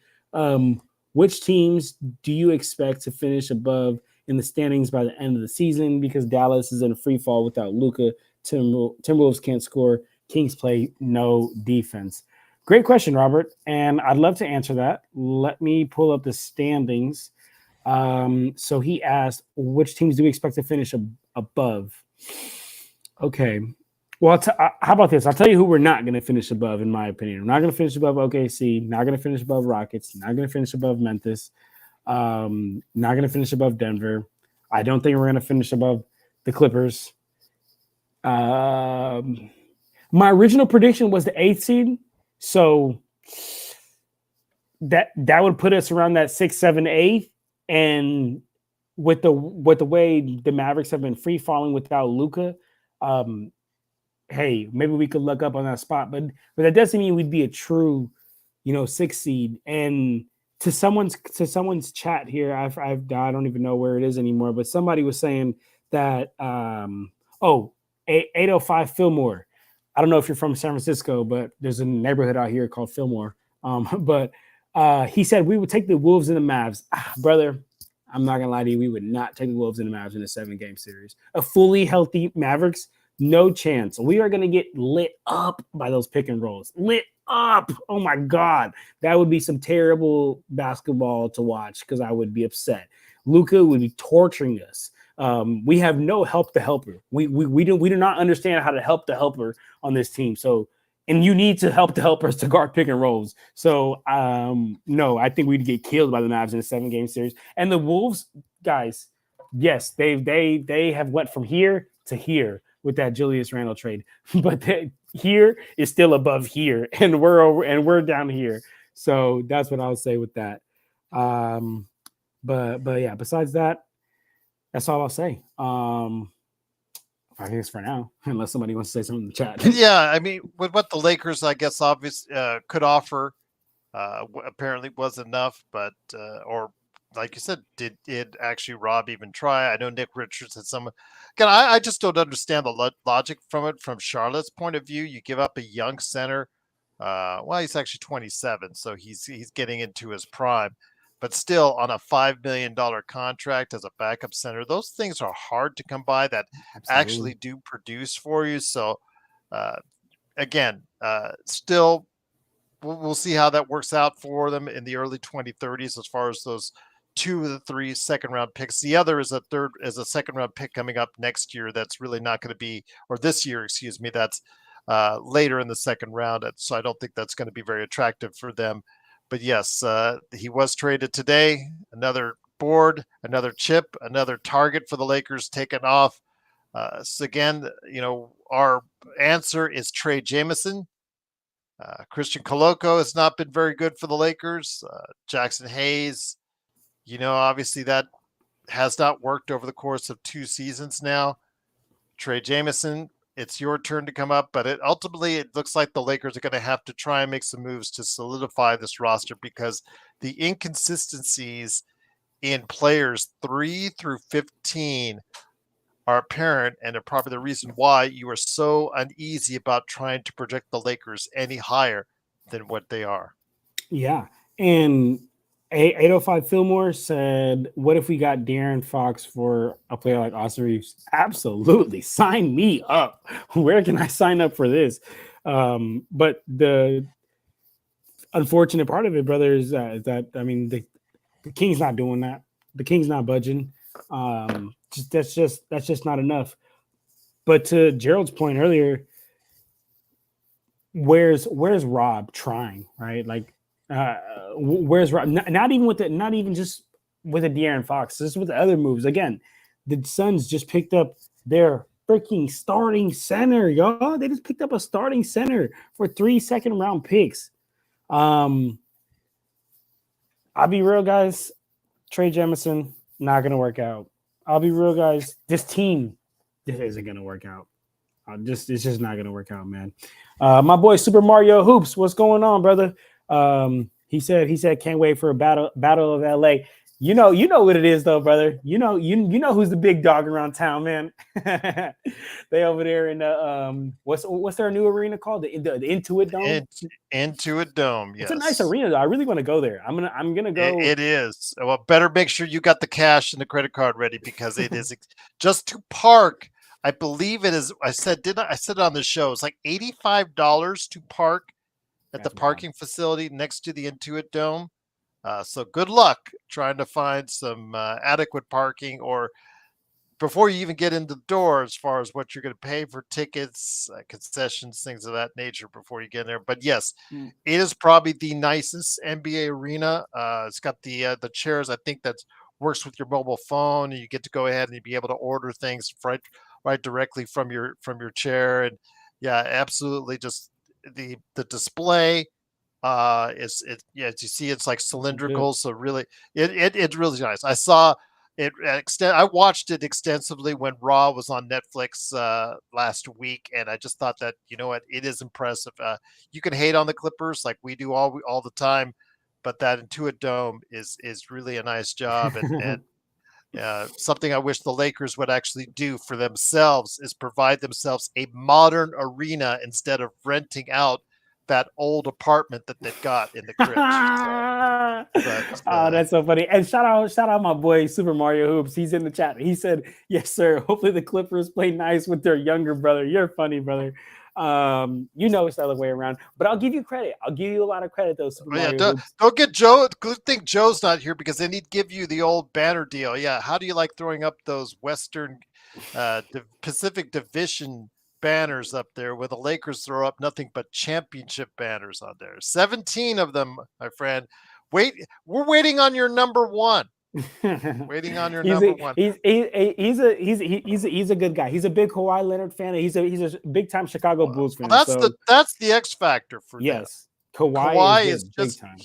which teams do you expect to finish above in the standings by the end of the season? Because Dallas is in a free fall without Luka. Timberwolves can't score. Kings play no defense. Great question, Robert, and I'd love to answer that. Let me pull up the standings. So he asked, which teams do we expect to finish above? Okay. Well, how about this? I'll tell you who we're not going to finish above, in my opinion. We're not going to finish above OKC, not going to finish above Rockets, not going to finish above Memphis, not going to finish above Denver. I don't think we're going to finish above the Clippers. My original prediction was the 8th seed, so that would put us around that 6, 7, 8. And with the way the Mavericks have been free falling without Luka, hey, maybe we could look up on that spot, but that doesn't mean we'd be a true, 6th seed. And to someone's chat here, I don't even know where it is anymore, but somebody was saying that 805 Fillmore. I don't know if you're from San Francisco, but there's a neighborhood out here called Fillmore. But he said we would take the Wolves and the Mavs. Brother, I'm not gonna lie to you, we would not take the Wolves and the Mavs in a 7-game series. A fully healthy Mavericks, no chance. We are gonna get lit up by those pick and rolls. Lit up. Oh my God. That would be some terrible basketball to watch because I would be upset. Luka would be torturing us. We have no help the helper. We do not understand how to help the helper on this team. So, and you need to help the helpers to guard pick and rolls. So, no, I think we'd get killed by the Mavs in a 7-game series. And the Wolves, guys, yes, they have went from here to here with that Julius Randle trade, but here is still above here, and we're down here. So that's what I'll say with that. But yeah, besides that, that's all I'll say. I think it's for now, unless somebody wants to say something in the chat. Yeah, I mean, with what the Lakers, I guess, obviously could offer, apparently was enough, but or like you said, did actually Rob even try? I know Nick Richards had some. Again, I just don't understand the logic from it. From Charlotte's point of view, you give up a young center. Well, he's actually 27, so he's getting into his prime. But still, on a $5 million contract as a backup center, those things are hard to come by that actually do produce for you. So, again, still, we'll see how that works out for them in the early 2030s as far as those 2 of the 3 second-round picks. The other is a second-round pick coming up next year. That's really not going to be, or this year, excuse me. That's later in the second round. So I don't think that's going to be very attractive for them. But yes, he was traded today. Another board, another chip, another target for the Lakers taken off. So again, our answer is trade Jamison. Christian Coloco has not been very good for the Lakers. Jackson Hayes, obviously that has not worked over the course of 2 seasons now. Trey Jamison, it's your turn to come up, but ultimately it looks like the Lakers are going to have to try and make some moves to solidify this roster because the inconsistencies in players 3 through 15 are apparent and are probably the reason why you are so uneasy about trying to project the Lakers any higher than what they are. Yeah. And 805 Fillmore said, what if we got De'Aaron Fox for a player like Austin Reeves? Absolutely. Sign me up. Where can I sign up for this? But the unfortunate part of it, brother, is that, I mean, the King's not doing that. The King's not budging. That's just not enough. But to Gerald's point earlier, where's Rob trying, right? Like, where's Rob? Not even just with a De'Aaron Fox, just with the other moves. Again, the Suns just picked up their freaking starting center, y'all. They just picked up a starting center for 3 second-round picks. I'll be real, guys. Trey Jemison, not gonna work out. I'll be real, guys. This team, this isn't gonna work out. It's just not gonna work out, man. My boy Super Mario Hoops, what's going on, brother? He said can't wait for a battle of LA. You know what it is though, brother. You know who's the big dog around town, man. They over there in the what's their new arena called? The Intuit Dome. Intuit Dome. Yes, it's a nice arena though. I really want to go there. I'm gonna go. It is. Well, better make sure you got the cash and the credit card ready because it is just to park. I believe it is. I said it on the show. It's like $85 to park at the parking facility next to the Intuit Dome. So good luck trying to find some adequate parking or before you even get into the door as far as what you're going to pay for tickets, concessions, things of that nature before you get in there. But yes, it is probably the nicest NBA arena. It's got the chairs. I think that works with your mobile phone and you get to go ahead and be able to order things right directly from your chair. And yeah, absolutely. Just the display as you see, it's like cylindrical. So really it's really nice. I saw it I watched it extensively when Raw was on Netflix last week, and I just thought that, you know what, it is impressive. You can hate on the Clippers like we do all the time, but that Intuit Dome is really a nice job. And something I wish the Lakers would actually do for themselves is provide themselves a modern arena instead of renting out that old apartment that they've got in the Crypt. Oh, that's so funny. And shout out my boy Super Mario Hoops. He's in the chat. He said, yes, sir. Hopefully the Clippers play nice with their younger brother. You're funny, brother. It's the other way around. But I'll give you credit. I'll give you a lot of credit, though, Super Mario Hoops. Don't get Joe. Good thing Joe's not here because they need to give you the old banner deal. Yeah. How do you like throwing up those Western Pacific Division banners up there where the Lakers throw up nothing but championship banners on there? 17 of them, my friend. We're waiting on your number one. Waiting on your number one. He's a good guy. He's a big Kawhi Leonard fan. He's a big time Chicago Bulls fan. Well, that's the X factor for yes. them. Kawhi is just big time.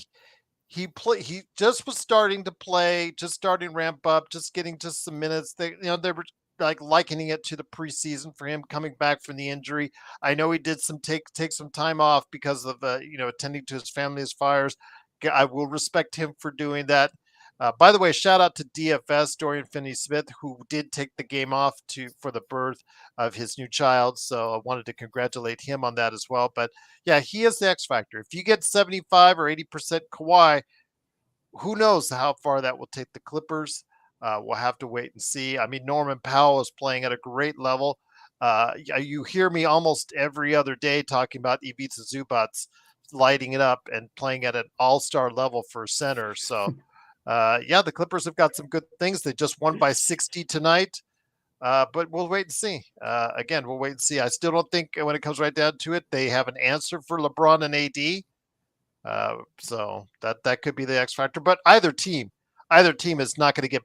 He just was starting to play, just starting to ramp up, just getting to some minutes. They were like likening it to the preseason for him coming back from the injury. I know he did take some time off because of attending to his family's fires. I will respect him for doing that. By the way, shout out to DFS Dorian Finney-Smith, who did take the game off for the birth of his new child. So I wanted to congratulate him on that as well. But yeah, he is the X factor. If you get 75 or 80% Kawhi, who knows how far that will take the Clippers. We'll have to wait and see. I mean, Norman Powell is playing at a great level. You hear me almost every other day talking about Ivica Zubats lighting it up and playing at an all-star level for center. So, the Clippers have got some good things. They just won by 60 tonight, but we'll wait and see. Again, we'll wait and see. I still don't think when it comes right down to it, they have an answer for LeBron and AD. So that could be the X factor. But either team is not going to get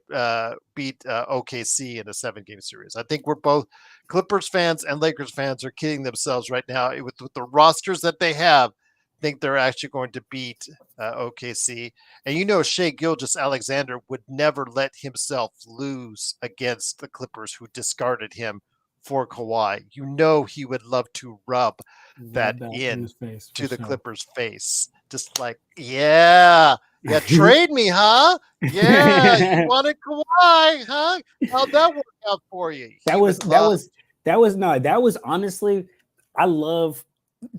beat OKC in a 7-game series. I think we're both Clippers fans and Lakers fans are kidding themselves right now with the rosters that they have. Think they're actually going to beat OKC. And Shai Gilgeous-Alexander would never let himself lose against the Clippers, who discarded him for Kawhi. He would love to rub that in to the Clippers' face. Just like, yeah, trade me, huh? Yeah, you wanted Kawhi, huh? How'd that work out for you? That was honestly, I love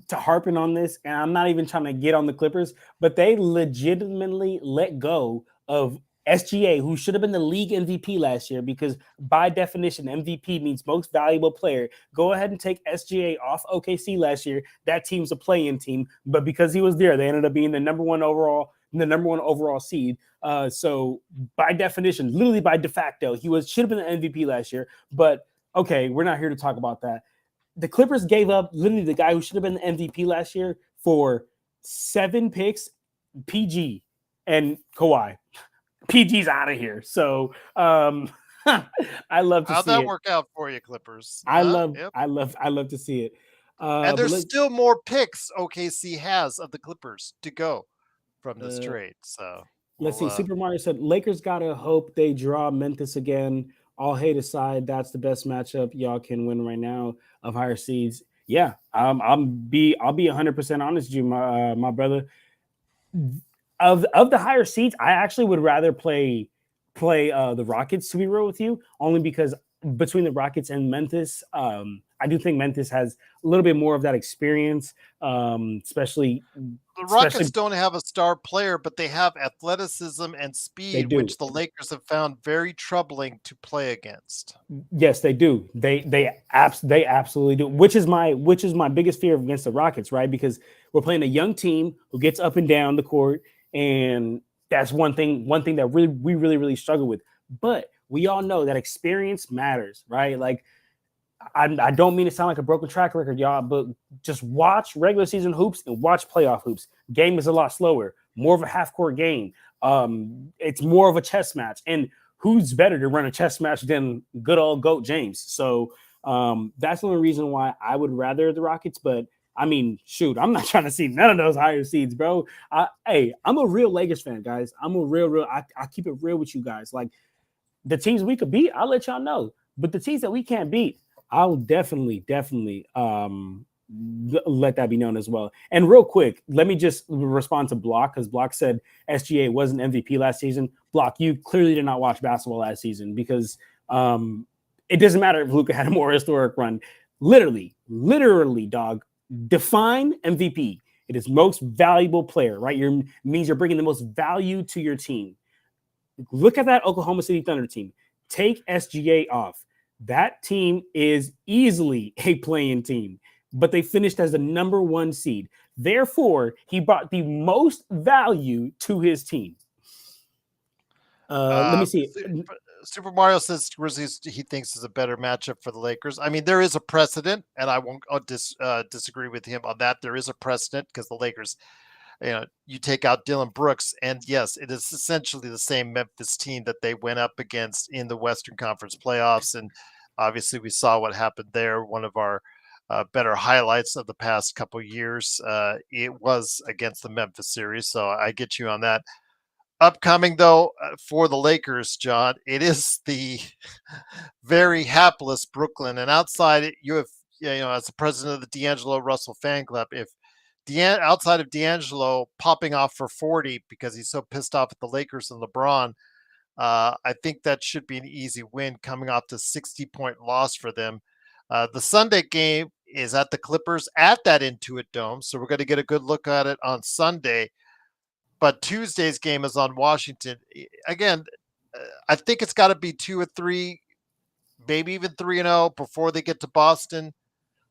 to harping on this, and I'm not even trying to get on the Clippers, but they legitimately let go of SGA, who should have been the league MVP last year, because by definition, MVP means most valuable player. Go ahead and take SGA off OKC last year. That team's a play-in team, but because he was there, they ended up being the number one overall seed. So by definition, literally by de facto, he should have been the MVP last year. But okay, we're not here to talk about that. The Clippers gave up literally the guy who should have been the MVP last year for 7 picks, PG, and Kawhi. PG's out of here. So I love to How'd see that it. work out for you, Clippers? I Yep. love to see it. And But there's still more picks OKC has of the Clippers to go from this trade. So let's see. Super Mario said Lakers gotta hope they draw Memphis again. All hate aside, that's the best matchup y'all can win right now of higher seeds. Yeah, I'll be 100% honest with you, my brother. Of the higher seeds, I actually would rather play the Rockets, to be real with you, only because between the Rockets and Memphis, I do think Memphis has a little bit more of that experience, especially the Rockets don't have a star player, but they have athleticism and speed, which the Lakers have found very troubling to play against. Yes, they do. They absolutely do. Which is my biggest fear against the Rockets, right? Because we're playing a young team who gets up and down the court, and that's one thing that we really struggle with. But we all know that experience matters, right? Like, I don't mean to sound like a broken track record, y'all, but just watch regular season hoops and watch playoff hoops. Game is a lot slower, more of a half-court game. It's more of a chess match. And who's better to run a chess match than good old GOAT James? So that's the only reason why I would rather the Rockets. But, I mean, shoot, I'm not trying to see none of those higher seeds, bro. Hey, I'm a real Lakers fan, guys. I'm a real I keep it real with you guys. Like, the teams we could beat, I'll let y'all know. But the teams that we can't beat, I'll definitely let that be known as well. And real quick, let me just respond to Block, because Block said SGA wasn't MVP last season. Block, you clearly did not watch basketball last season, because it doesn't matter if Luka had a more historic run. Literally, dog, define MVP. It is most valuable player, right? Means you're bringing the most value to your team. Look at that Oklahoma City Thunder team. Take SGA off. That team is easily a play-in team, but they finished as the number 1 seed. Therefore, he brought the most value to his team. Let me see. Super Mario says Grizzlies he thinks is a better matchup for the Lakers. I mean, there is a precedent, and I won't disagree with him on that. There is a precedent because the Lakers, you take out Dylan Brooks, and yes, it is essentially the same Memphis team that they went up against in the Western Conference playoffs. And obviously we saw what happened there. One of our better highlights of the past couple years, it was against the Memphis series. So I get you on that. Upcoming, though, for the Lakers, John, it is the very hapless Brooklyn. And outside it, you have, as the president of the D'Angelo Russell fan club, if outside of D'Angelo popping off for 40 because he's so pissed off at the Lakers and LeBron, I think that should be an easy win coming off the 60-point loss for them. The Sunday game is at the Clippers at that Intuit Dome, so we're going to get a good look at it on Sunday. But Tuesday's game is on Washington. Again, I think it's got to be 2 or 3, maybe even 3-0 before they get to Boston.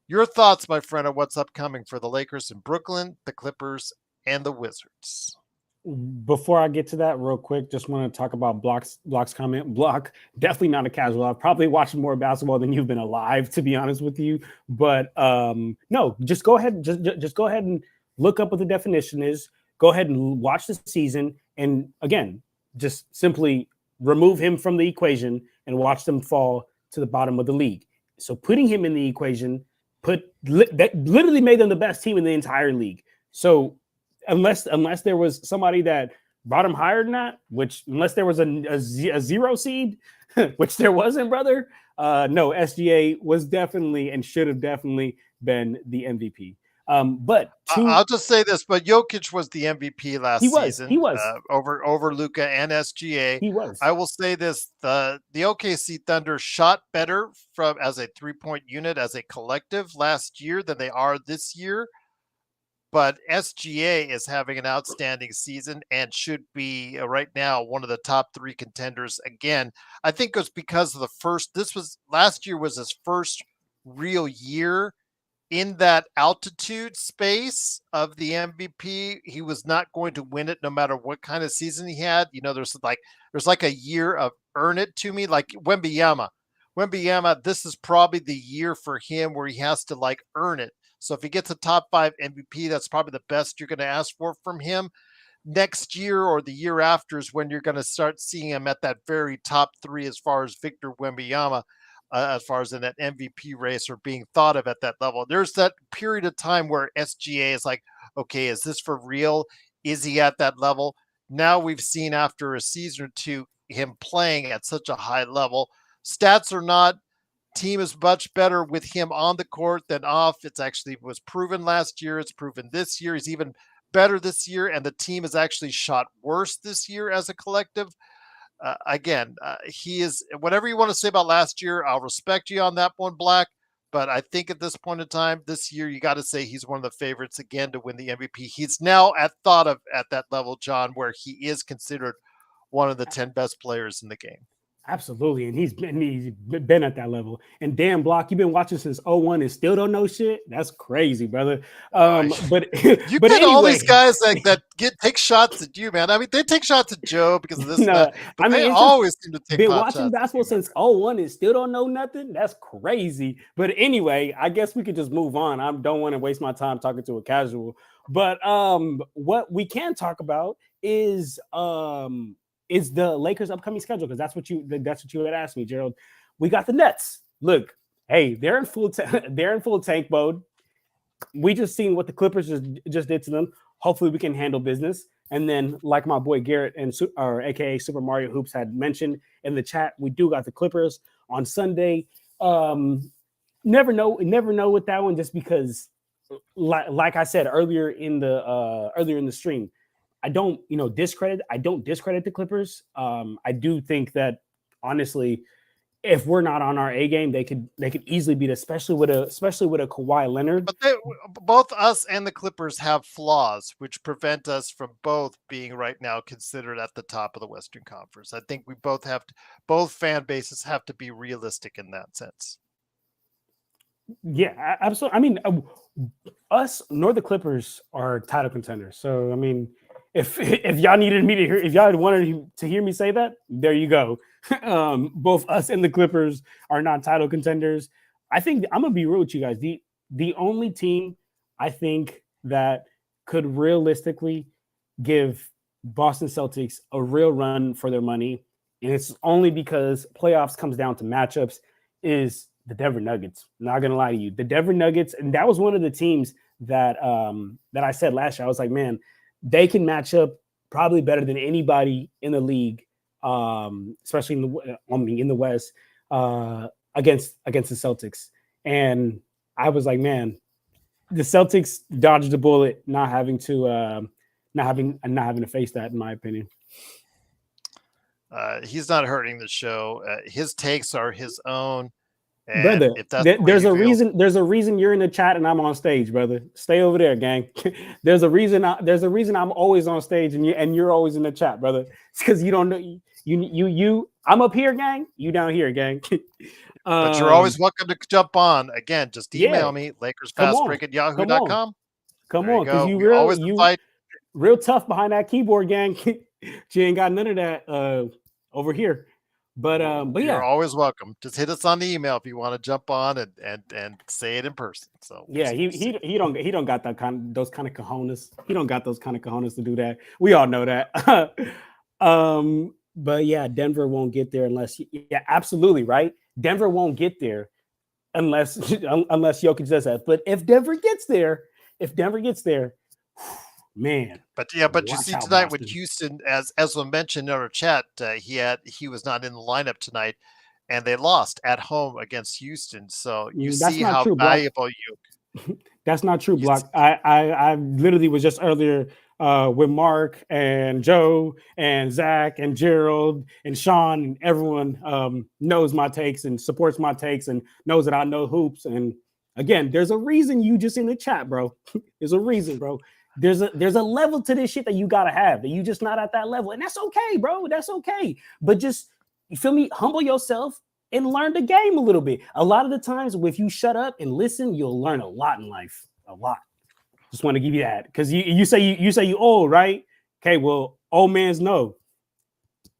Your thoughts, my friend, on what's upcoming for the Lakers in Brooklyn, the Clippers, and the Wizards? Before I get to that, real quick, just want to talk about Block's comment. Block, definitely not a casual. I've probably watched more basketball than you've been alive, to be honest with you. But no, just go ahead. Just go ahead and look up what the definition is. Go ahead and watch the season. And again, just simply remove him from the equation and watch them fall to the bottom of the league. So putting him in the equation that literally made them the best team in the entire league. So unless there was somebody that brought him higher than that, which unless there was a 0 seed, which there wasn't, brother. No, SGA was definitely and should have definitely been the MVP. But I'll just say this, but Jokic was the MVP last season. He was over Luka and SGA. He was. I will say this: the OKC Thunder shot better as a 3-point unit as a collective last year than they are this year. But SGA is having an outstanding season and should be right now one of the top 3 contenders again. I think it's because of last year was his first real year in that altitude space of the MVP. He was not going to win it no matter what kind of season he had. There's like a year of earn it to me, like Wembanyama. Wembanyama, this is probably the year for him where he has to like earn it. So if he gets a top 5 MVP, that's probably the best you're going to ask for from him. Next year or the year after is when you're going to start seeing him at that very top 3 as far as Victor Wembanyama, as far as in that MVP race or being thought of at that level. There's that period of time where SGA is like, okay, is this for real? Is he at that level? Now we've seen after a season or two him playing at such a high level. Stats or not, team is much better with him on the court than off. It's actually was proven last year. It's proven this year. He's even better this year, and the team has actually shot worse this year as a collective. Again, he is whatever you want to say about last year. I'll respect you on that one, Black. But I think at this point in time, this year, you got to say he's one of the favorites again to win the MVP. He's now thought of at that level, John, where he is considered one of the 10 best players in the game. Absolutely. And he's been at that level. And damn, Block, you've been watching since 01 and still don't know shit. That's crazy, brother. But you but get anyway. all these guys that take shots at you, man. I mean, they take shots at Joe because of this. No, I mean, they always seem to take. Been watching basketball since 01 and still don't know nothing. That's crazy. But anyway, I guess we could just move on. I don't want to waste my time talking to a casual. But what we can talk about is the Lakers' upcoming schedule, because that's what you had asked me, Gerald. We got the Nets. Look, hey, they're in full tank mode. We just seen what the Clippers just did to them. Hopefully, we can handle business. And then, like my boy Garrett or AKA Super Mario Hoops had mentioned in the chat, we do got the Clippers on Sunday. Never know with that one, just because, like I said earlier in the stream. I don't discredit the Clippers. I do think that honestly, if we're not on our A game, they could easily beat, especially with a Kawhi Leonard. But both us and the Clippers have flaws which prevent us from both being right now considered at the top of the Western Conference. I think we both fan bases have to be realistic in that sense. Yeah, absolutely. I mean, us nor the Clippers are title contenders. So I mean, if y'all needed me to hear, if y'all wanted to hear me say that, there you go. Both us and the Clippers are not title contenders. I think I'm gonna be real with you guys. The only team I think that could realistically give Boston Celtics a real run for their money, and it's only because playoffs comes down to matchups, is the Denver Nuggets. I'm not gonna lie to you, the Denver Nuggets, and that was one of the teams that I said last year. I was like, man, they can match up probably better than anybody in the league, especially in the West, against the Celtics. And I was like, man, the Celtics dodged the bullet, not having to face that, in my opinion. He's not hurting the show. His takes are his own. And brother, there's a reason you're in the chat and I'm on stage, brother. Stay over there, gang. There's a reason I'm always on stage and you're always in the chat, brother. It's because you don't know you. I'm up here, gang. You down here, gang. But you're always welcome to jump on. Again, just email me, LakersFastBreak@yahoo.com. Come on, because you real tough behind that keyboard, gang. She ain't got none of that over here. But yeah, you're always welcome. Just hit us on the email if you want to jump on and say it in person. So yeah, he don't got those kind of cojones. He don't got those kind of cojones to do that. We all know that. But yeah, Denver won't get there unless absolutely right. Denver won't get there unless Jokic does that. But if Denver gets there, man. But you see tonight with Houston, as was mentioned in our chat, he was not in the lineup tonight, and they lost at home against Houston. So you see how valuable That's not true, Block. I literally was just earlier with Mark and Joe and Zach and Gerald and Sean, and everyone knows my takes and supports my takes and knows that I know hoops. And again, there's a reason you just in the chat, bro. There's a reason, bro. There's a level to this shit that you gotta have, that you just not at that level, and that's okay, bro. That's okay. But just, you feel me? Humble yourself and learn the game a little bit. A lot of the times, if you shut up and listen, you'll learn a lot in life. A lot. Just want to give you that, because you say you old, right? Okay, well, old man's know.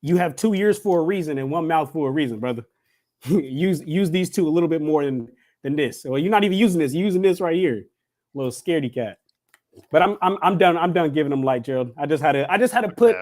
You have 2 ears for a reason and one mouth for a reason, brother. use these two a little bit more than this. Well, you're not even using this. You're using this right here, little scaredy cat. But I'm done. I'm done giving him light, Gerald. I just had to put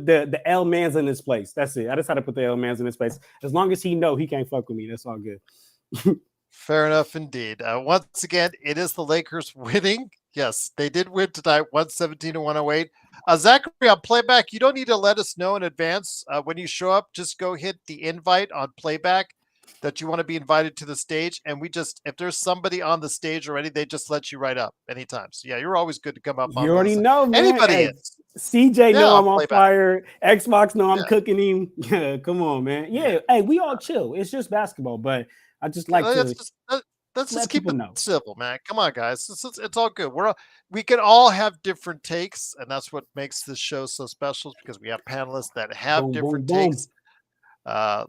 the L Mans in his place. That's it. I just had to put the L Mans in his place. As long as he know he can't fuck with me, that's all good. Fair enough indeed. Once again, it is the Lakers winning. Yes, they did win tonight, 117 to 108. Zachary, on playback, you don't need to let us know in advance. When you show up, just go hit the invite on playback that you want to be invited to the stage. And if there's somebody on the stage already, they just let you right up anytime. So yeah, you're always good to come up. You already know, man. Anybody hey, is. CJ know I'm on playback. fire. Xbox know I'm cooking him. Yeah, come on, man. Yeah, hey, we all chill. It's just basketball, but I just like to let's just keep it know. civil, man. Come on, guys. It's all good. We can all have different takes, and that's what makes this show so special because we have panelists that have different takes.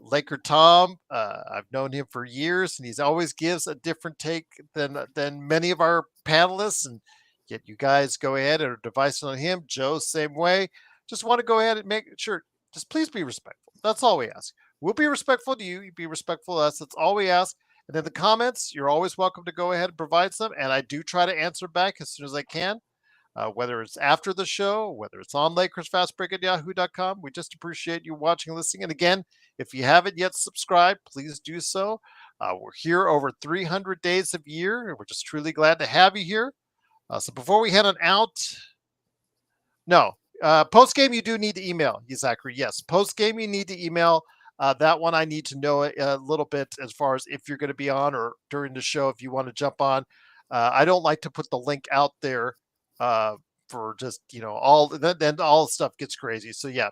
Laker Tom, I've known him for years, and he's always gives a different take than many of our panelists. And yet, you guys go ahead and are divisive on him. Joe, same way. Just want to go ahead and make sure. Just please be respectful. That's all we ask. We'll be respectful to you. You be respectful to us. That's all we ask. And then the comments, you're always welcome to go ahead and provide some. And I do try to answer back as soon as I can, whether it's after the show, whether it's on LakersFastBreak at yahoo.com. We just appreciate you watching and listening. And again, if you haven't yet subscribed, please do so. We're here over 300 days of year, and we're just truly glad to have you here. So before we head on out, post-game, you do need to email you, Zachary. Yes, post-game, you need to email. That one I need to know a little bit as far as if you're going to be on or during the show, if you want to jump on. I don't like to put the link out there for just, all then all the stuff gets crazy. So yeah,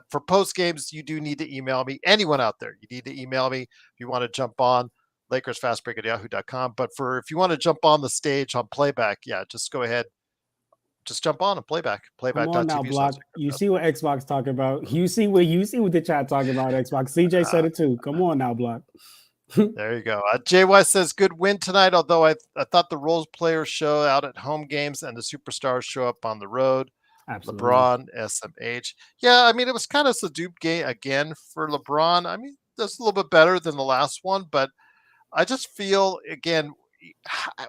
for post games, you do need to email me. Anyone out there, you need to email me if you want to jump on LakersFastBreak at yahoo.com. But if you want to jump on the stage on playback, yeah, just go ahead. Just jump on and playback. Come on now, Block. You see what Xbox talking about. You see what the chat talking about, Xbox. CJ said it too. Come on now, Block. There you go. JY says good win tonight, although I thought the role players show out at home games and the superstars show up on the road. Absolutely. LeBron, SMH. Yeah, I mean, it was kind of a subdued game again for LeBron. I mean, that's a little bit better than the last one, but I just feel, again,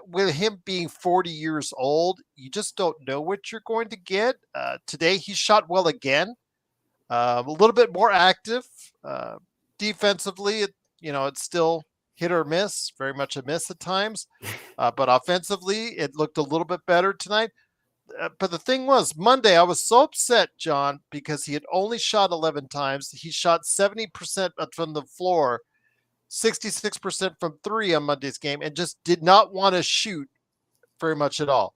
with him being 40 years old, you just don't know what you're going to get. Today, he shot well again, a little bit more active. Defensively, it's still hit or miss, very much a miss at times. But offensively, it looked a little bit better tonight. But the thing was, Monday, I was so upset, John, because he had only shot 11 times. He shot 70% from the floor, 66% from three on Monday's game, and just did not want to shoot very much at all.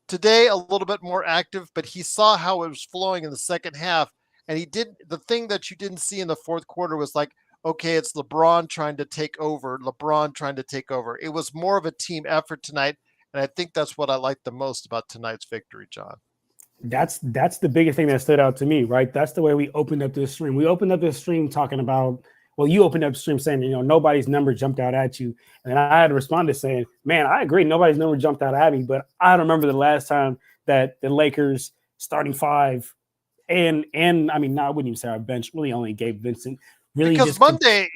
Today, a little bit more active, but he saw how it was flowing in the second half. And the thing that you didn't see in the fourth quarter was like, okay, it's LeBron trying to take over. It was more of a team effort tonight. And I think that's what I like the most about tonight's victory, John. That's the biggest thing that stood out to me, right? That's the way we opened up this stream. We opened up this stream talking about, well, you opened up the stream saying, nobody's number jumped out at you. And I had responded saying, man, I agree. Nobody's number jumped out at me, but I don't remember the last time that the Lakers starting five and I mean, no, I wouldn't even say our bench really only gave Vincent really because just Monday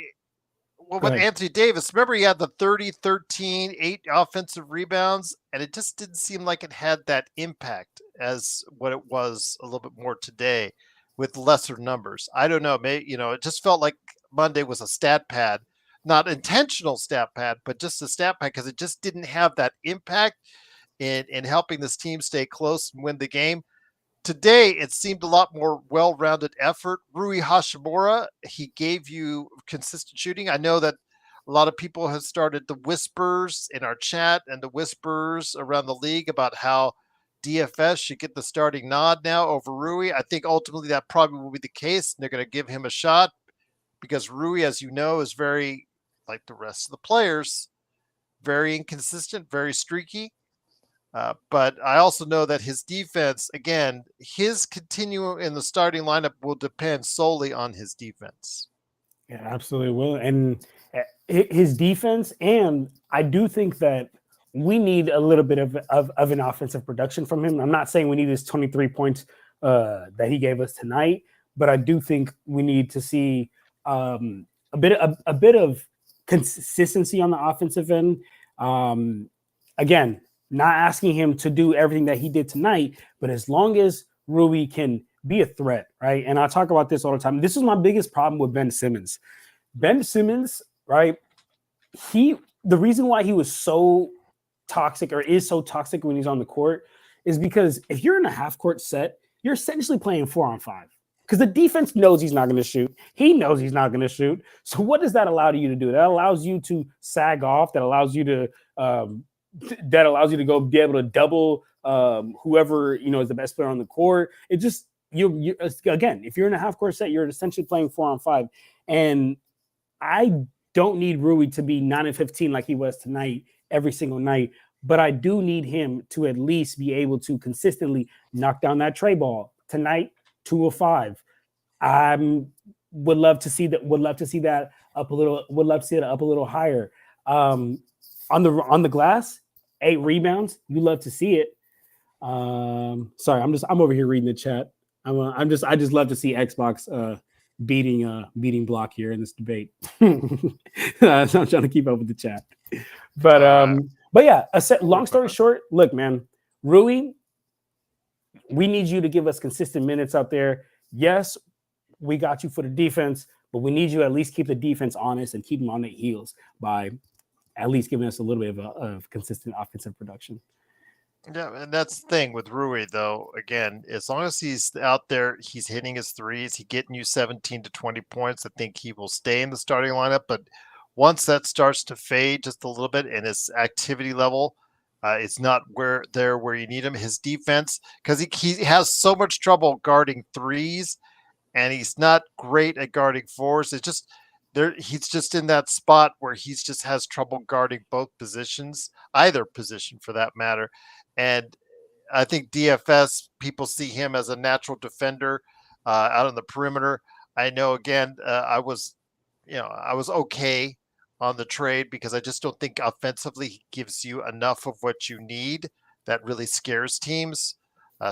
with Anthony Davis, remember he had the 30, 13, 8 offensive rebounds, and it just didn't seem like it had that impact as what it was a little bit more today with lesser numbers. I don't know. Maybe, it just felt like Monday was a stat pad, not intentional stat pad, but just a stat pad because it just didn't have that impact in helping this team stay close and win the game. Today, it seemed a lot more well-rounded effort. Rui Hachimura, he gave you consistent shooting. I know that a lot of people have started the whispers in our chat and the whispers around the league about how DFS should get the starting nod now over Rui. I think ultimately that probably will be the case. They're going to give him a shot because Rui, as you know, is very, like the rest of the players, very inconsistent, very streaky. But I also know that his defense, again, his continuum in the starting lineup will depend solely on his defense. Yeah, absolutely will. And his defense, and I do think that we need a little bit of an offensive production from him. I'm not saying we need his 23 points that he gave us tonight, but I do think we need to see a a bit of consistency on the offensive end. Again, not asking him to do everything that he did tonight, but as long as Rui can be a threat, right? And I talk about this all the time. This is my biggest problem with Ben Simmons. Ben Simmons, right? The reason why he was so toxic or is so toxic when he's on the court is because if you're in a half court set, you're essentially playing 4-on-5 because the defense knows he's not going to shoot. He knows he's not going to shoot. So what does that allow you to do? That allows you to sag off. That allows you to go be able to double whoever is the best player on the court. It just you again, if you're in a half court set, you're essentially playing 4-on-5, and I don't need Rui to be 9 and 15 like he was tonight every single night, but I do need him to at least be able to consistently knock down that tray ball. Tonight, 2 of 5. Would love to see that up a little. Would love to see it up a little higher. On the glass, 8 rebounds. You love to see it. Sorry, I'm over here reading the chat. I just love to see Xbox beating Block here in this debate. So I'm trying to keep up with the chat. But yeah, long story short, look, man, Rui, we need you to give us consistent minutes out there. Yes, we got you for the defense, but we need you to at least keep the defense honest and keep them on their heels by at least giving us a little bit of consistent offensive production. Yeah, and that's the thing with Rui, though. Again, as long as he's out there, he's hitting his threes, he's getting you 17 to 20 points. I think he will stay in the starting lineup. But once that starts to fade just a little bit and his activity level is not where you need him, his defense, because he has so much trouble guarding threes, and he's not great at guarding fours. It's just he's just in that spot where he's just has trouble guarding both positions, either position for that matter. And I think DFS, people see him as a natural defender out on the perimeter. I know, again, I was okay on the trade because I just don't think offensively he gives you enough of what you need that really scares teams.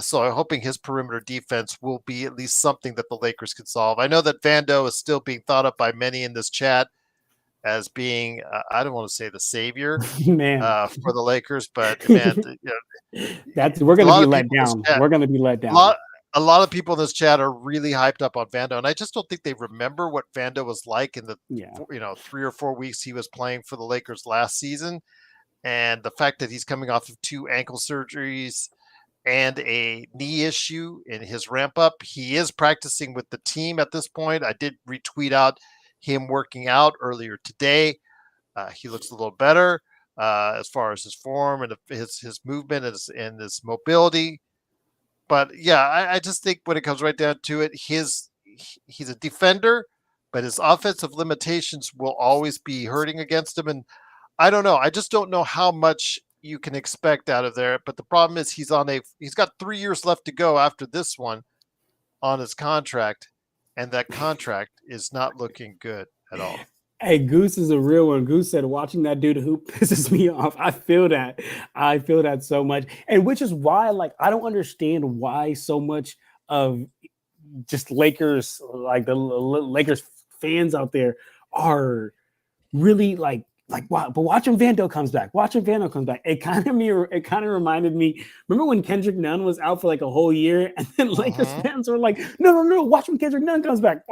So I'm hoping his perimeter defense will be at least something that the Lakers can solve. I know that Vando is still being thought of by many in this chat as being, I don't want to say the savior for the Lakers, but man, we're going to be let down. We're going to be let down. A lot of people in this chat are really hyped up on Vando, and I just don't think they remember what Vando was like in the 3 or 4 weeks he was playing for the Lakers last season, and the fact that he's coming off of 2 ankle surgeries and a knee issue in his ramp up. He is practicing with the team at this point. I did retweet out him working out earlier today. He looks a little better as far as his form and his movement and his mobility. But yeah, I just think when it comes right down to it, he's a defender, but his offensive limitations will always be hurting against him. And I don't know. I just don't know how much you can expect out of there. But the problem is he's got 3 years left to go after this one on his contract. And that contract is not looking good at all. Hey, Goose is a real one. Goose said, watching that dude hoop pisses me off. I feel that. I feel that so much. And which is why, I don't understand why so much of just Lakers, the Lakers fans out there are really wow, but watching Vando comes back. It kind of reminded me. Remember when Kendrick Nunn was out for a whole year, and then Lakers fans were like, "No! Watch when Kendrick Nunn comes back.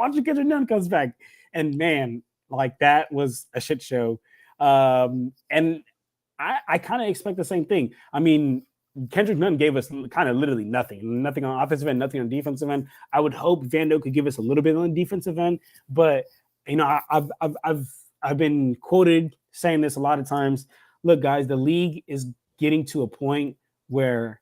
And man, that was a shit show. And I kind of expect the same thing. I mean, Kendrick Nunn gave us kind of literally nothing on offensive end, nothing on defensive end. I would hope Vando could give us a little bit on the defensive end, but I've been quoted saying this a lot of times. Look, guys, the league is getting to a point where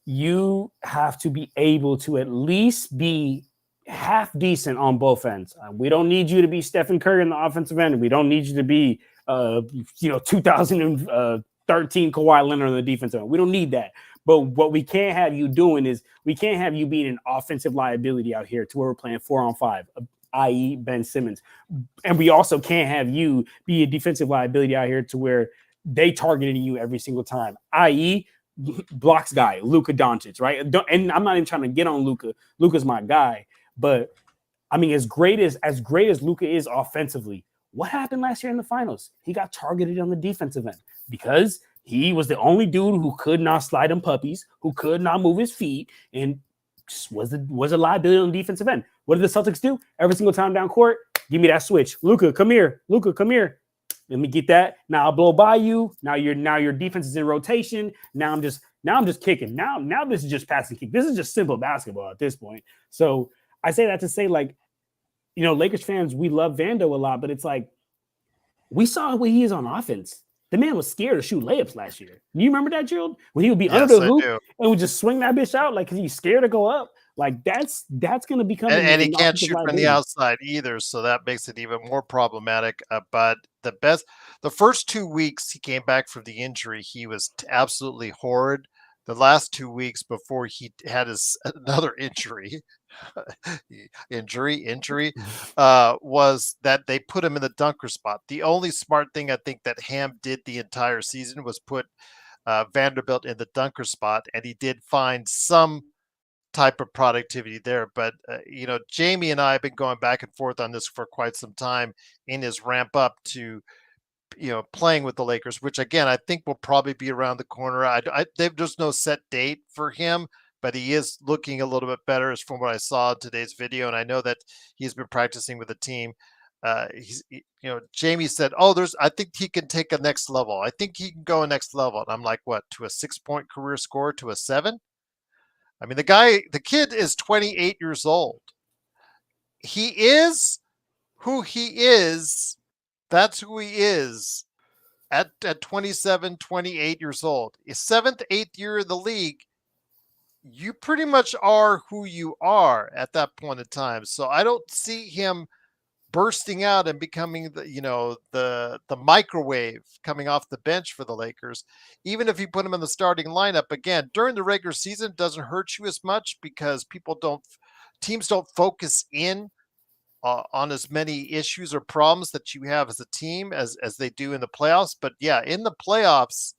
you have to be able to at least be half decent on both ends. We don't need you to be Stephen Curry in the offensive end. We don't need you to be, 2013 Kawhi Leonard on the defensive end. We don't need that. But what we can't have you doing is we can't have you being an offensive liability out here to where we're playing 4-on-5. I.e. Ben Simmons. And we also can't have you be a defensive liability out here to where they targeting you every single time, i.e. blocks guy, Luka Doncic, right? And I'm not even trying to get on Luka. Luka's my guy, but I mean, as great as Luka is offensively, what happened last year in the finals? He got targeted on the defensive end because he was the only dude who could not slide them puppies, who could not move his feet, and was a liability on the defensive end. What did the Celtics do? Every single time down court, give me that switch. Luka, come here. Luka, come here. Let me get that. Now I'll blow by you. Now your defense is in rotation. Now I'm just kicking. Now this is just passing kick. This is just simple basketball at this point. So I say that to say, like, you know, Lakers fans, we love Vando a lot, but it's like we saw what he is on offense. The man was scared to shoot layups last year. You remember that, Gerald? When he would be under the hoop and would just swing that bitch out, like, because he's scared to go up. Like, that's going to become and he can't shoot from the outside either, so that makes it even more problematic. But the first 2 weeks he came back from the injury, he was absolutely horrid. The last 2 weeks before he had another injury, was that they put him in the dunker spot. The only smart thing I think that Ham did the entire season was put Vanderbilt in the dunker spot, and he did find some type of productivity there. But you know, Jamie and I have been going back and forth on this for quite some time in his ramp up to, you know, playing with the Lakers, which again I think will probably be around the corner. There's no set date for him, but he is looking a little bit better as from what I saw in today's video, and I know that he's been practicing with the team. You know, Jamie said, "Oh, I think he can take a next level. I think he can go a next level." And I'm like, "What, to a 6-point career score, to a 7?" I mean, the kid is 28 years old. He is who he is. That's who he is at 27, 28 years old. His 7th, 8th year in the league, you pretty much are who you are at that point in time. So I don't see him bursting out and becoming the microwave coming off the bench for the Lakers. Even if you put him in the starting lineup again during the regular season, it doesn't hurt you as much because teams don't focus in on as many issues or problems that you have as a team as they do in the playoffs. But yeah, in the playoffs,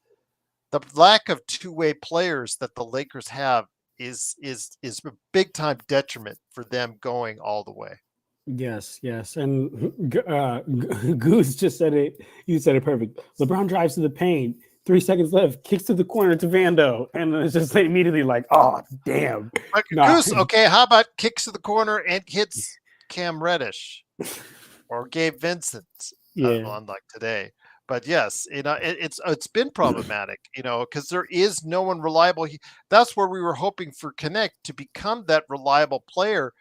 the lack of two-way players that the Lakers have is a big time detriment for them going all the way. Yes. And Goose just said it. You said it perfect. LeBron drives to the paint. 3 seconds left, kicks to the corner to Vando, and it's just like immediately like, oh damn. Goose, okay, how about kicks to the corner and hits Cam Reddish or Gabe Vincent, unlike today. But yes, you know, it's been problematic, you know, because there is no one reliable. That's where we were hoping for Connect to become that reliable player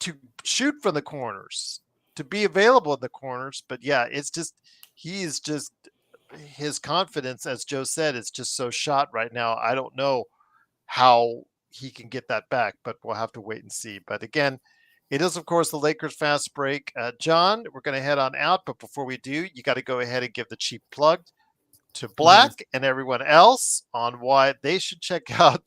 to shoot from the corners, to be available in the corners. But yeah, his confidence, as Joe said, is just so shot right now. I don't know how he can get that back, but we'll have to wait and see. But again, it is, of course, the Lakers Fast Break. John, we're going to head on out, but before we do, you got to go ahead and give the cheap plug to Black and everyone else on why they should check out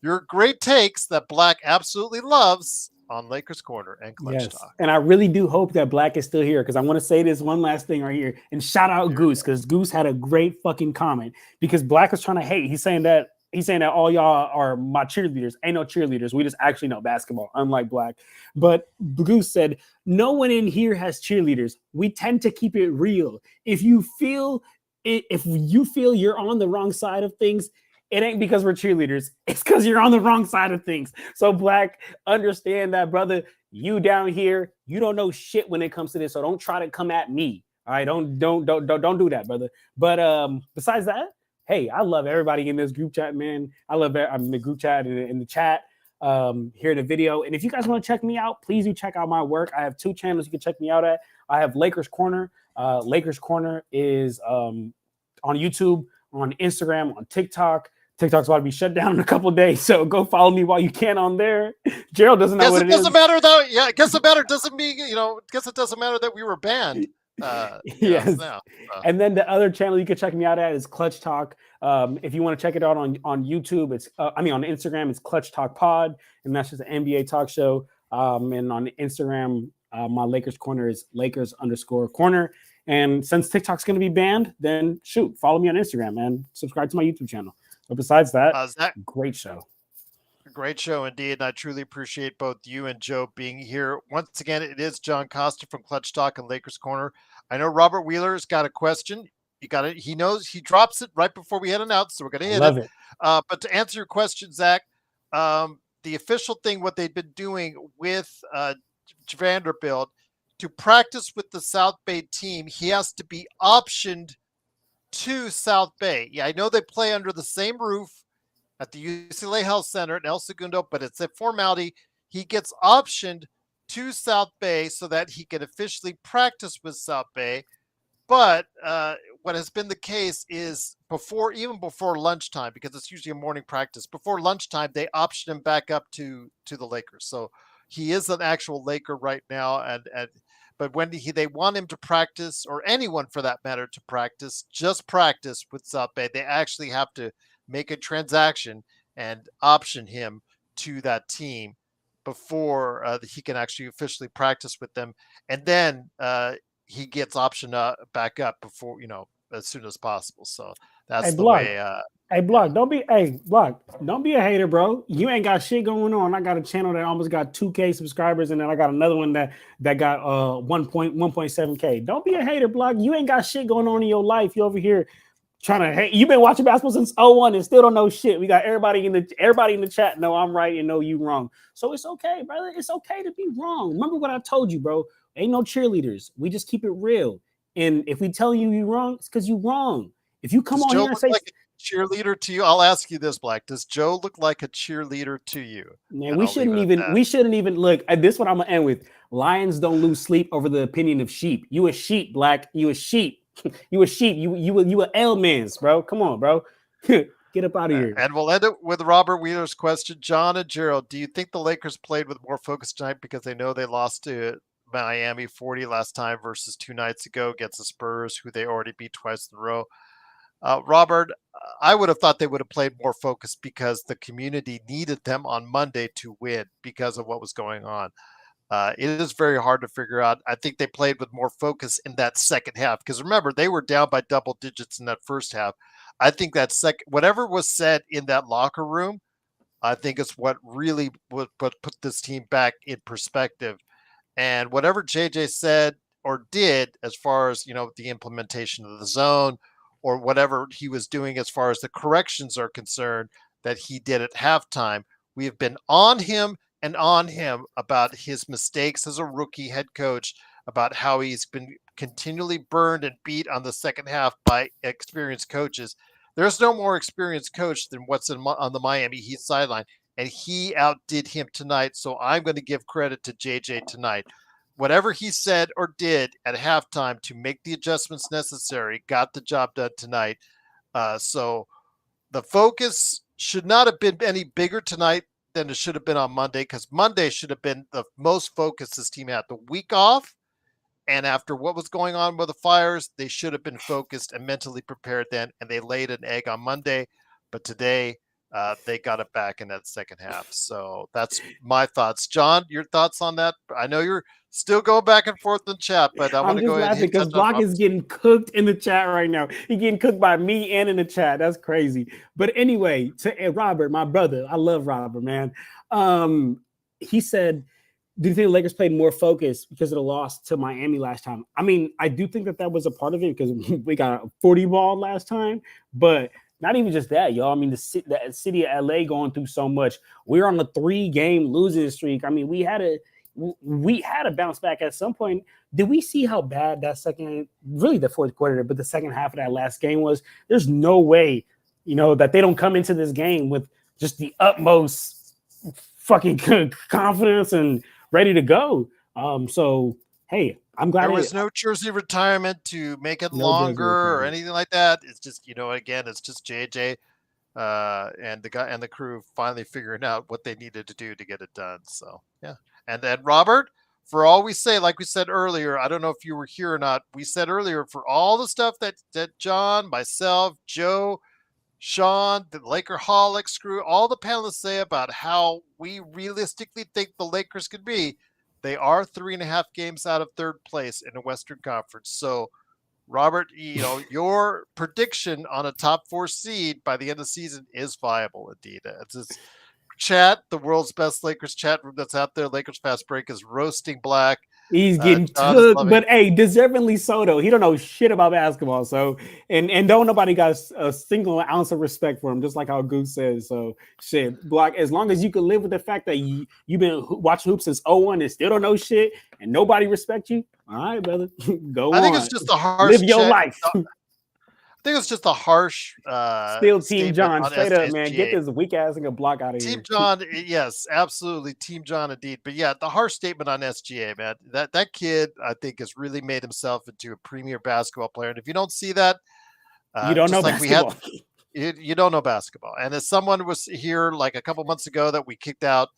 your great takes that Black absolutely loves on Lakers Corner and Clutch Talk. And I really do hope that Black is still here, because I want to say this one last thing right here and shout out Goose, because Goose had a great fucking comment, because Black was trying to hate. He's saying that all y'all are my cheerleaders. Ain't no cheerleaders. We just actually know basketball, unlike Black. But Goose said, no one in here has cheerleaders. We tend to keep it real. If you feel you're on the wrong side of things, it ain't because we're cheerleaders. It's because you're on the wrong side of things. So Black, understand that, brother. You down here, you don't know shit when it comes to this. So don't try to come at me. All right, don't do that, brother. But besides that, hey, I love everybody in this group chat, man. I'm in the group chat in the chat here in the video. And if you guys want to check me out, please do check out my work. I have 2 channels you can check me out at. I have Lakers Corner. Lakers Corner is on YouTube, on Instagram, on TikTok. TikTok's about to be shut down in a couple of days, so go follow me while you can on there. Gerald doesn't know what it is. Doesn't matter though. Yeah, I guess it matter doesn't mean, you know. Guess it doesn't matter that we were banned. Yes. And then the other channel you can check me out at is Clutch Talk. If you want to check it out on YouTube, it's on Instagram, it's Clutch Talk Pod, and that's just an NBA talk show. And on Instagram, my Lakers Corner is Lakers_corner. And since TikTok's going to be banned, then follow me on Instagram and subscribe to my YouTube channel. But besides that, great show. Great show indeed, and I truly appreciate both you and Joe being here. Once again, it is John Costa from Clutch Talk and Lakers Corner. I know Robert Wheeler's got a question. You got it. He knows he drops it right before we head out, so we're going to I hit love it. it. But to answer your question, Zach, the official thing, what they've been doing with Vanderbilt to practice with the South Bay team, he has to be optioned to South Bay. Yeah, I know they play under the same roof at the UCLA Health Center in El Segundo, but it's a formality. He gets optioned to South Bay so that he can officially practice with South Bay. But what has been the case is even before lunchtime, because it's usually a morning practice, before lunchtime, they option him back up to the Lakers. So he is an actual Laker right now. But when they want him to practice, or anyone for that matter to practice, just practice with South Bay, they actually have to make a transaction and option him to that team before he can actually officially practice with them. And then he gets optioned back up before, as soon as possible. So that's Hey, the Block. way. Hey, Block, Block, don't be a hater, bro. You ain't got shit going on. I got a channel that almost got 2K subscribers, and then I got another one that got 1.7K. Don't be a hater, Block. You ain't got shit going on in your life. You over here trying to hate. You've been watching basketball since 01 and still don't know shit. We got everybody in the chat. No, I'm right and no, you wrong. So it's okay, brother. It's okay to be wrong. Remember what I told you, bro. Ain't no cheerleaders. We just keep it real. And if we tell you you're wrong, it's because you're wrong. If you come Does on Joe here and look say, like a cheerleader to you? I'll ask you this, Black. Does Joe look like a cheerleader to you? man, And we I'll leave shouldn't it at even that. we shouldn't even look. This is what I'm gonna end with. Lions don't lose sleep over the opinion of sheep. You a sheep, Black. You a sheep. You a sheep. You a L-mans, bro. Come on, bro. Get up out of here. And we'll end it with Robert Wheeler's question. John and Gerald, do you think the Lakers played with more focus tonight because they know they lost to Miami 40 last time versus 2 nights ago against the Spurs, who they already beat twice in a row? Robert, I would have thought they would have played more focused because the community needed them on Monday to win because of what was going on. It is very hard to figure out. I think they played with more focus in that second half because remember, they were down by double digits in that first half. I think that whatever was said in that locker room, I think is what really would put this team back in perspective. And whatever JJ said or did, as far as the implementation of the zone or whatever he was doing as far as the corrections are concerned, that he did at halftime, we have been on him and on him about his mistakes as a rookie head coach, about how he's been continually burned and beat on the second half by experienced coaches. There's no more experienced coach than what's on the Miami Heat sideline, and he outdid him tonight. So I'm going to give credit to JJ tonight. Whatever he said or did at halftime to make the adjustments necessary got the job done tonight. So the focus should not have been any bigger tonight than it should have been on Monday, because Monday should have been the most focused this team had. The week off, and after what was going on with the Fires, they should have been focused and mentally prepared then, and they laid an egg on Monday. But today, they got it back in that second half. So that's my thoughts. John, your thoughts on that? I know you're still going back and forth in chat, but I want I'm to just go ahead laughing and because touch on Block is getting cooked in the chat right now. He's getting cooked by me and in the chat. That's crazy. But anyway, to Robert, my brother, I love Robert, man. He said, do you think the Lakers played more focus because of the loss to Miami last time? I mean, I do think that was a part of it because we got a 40 ball last time, but not even just that, y'all. I mean, the city of LA going through so much. We're on a 3-game losing streak. I mean, we had a bounce back at some point. Did we see how bad that really the fourth quarter, but the second half of that last game was? There's no way, that they don't come into this game with just the utmost fucking confidence and ready to go. So, hey, I'm glad there was no jersey retirement to make it No longer jersey or retirement. anything like that. It's just, again, it's just JJ and the guy and the crew finally figuring out what they needed to do to get it done. So yeah. And then Robert, for all we say, like we said earlier, I don't know if you were here or not. We said earlier, for all the stuff that John, myself, Joe, Sean, the Lakerholics crew, all the panelists say about how we realistically think the Lakers could be, they are 3.5 games out of third place in the Western Conference. So Robert, your prediction on a top 4 seed by the end of the season is viable indeed. It's just chat, the world's best Lakers chat room that's out there. Lakers Fast Break is roasting Black. He's getting John is took, loving but hey, deservingly so though. He don't know shit about basketball, so and don't nobody got a single ounce of respect for him, just like how Goose says. So shit, Block. As long as you can live with the fact that you've been watching hoops since '01 and still don't know shit, and nobody respect you. All right, brother, go on. I think it's just a harsh. Live your life. I think it's just a harsh still Team John straight up, man. Get SGA. this weak ass nigga Block out of here. Team John, yes, absolutely, Team John indeed. But yeah, the harsh statement on SGA, man. That kid, I think, has really made himself into a premier basketball player. And if you don't see that, you don't know like basketball. You don't know basketball. And as someone was here like a couple months ago that we kicked out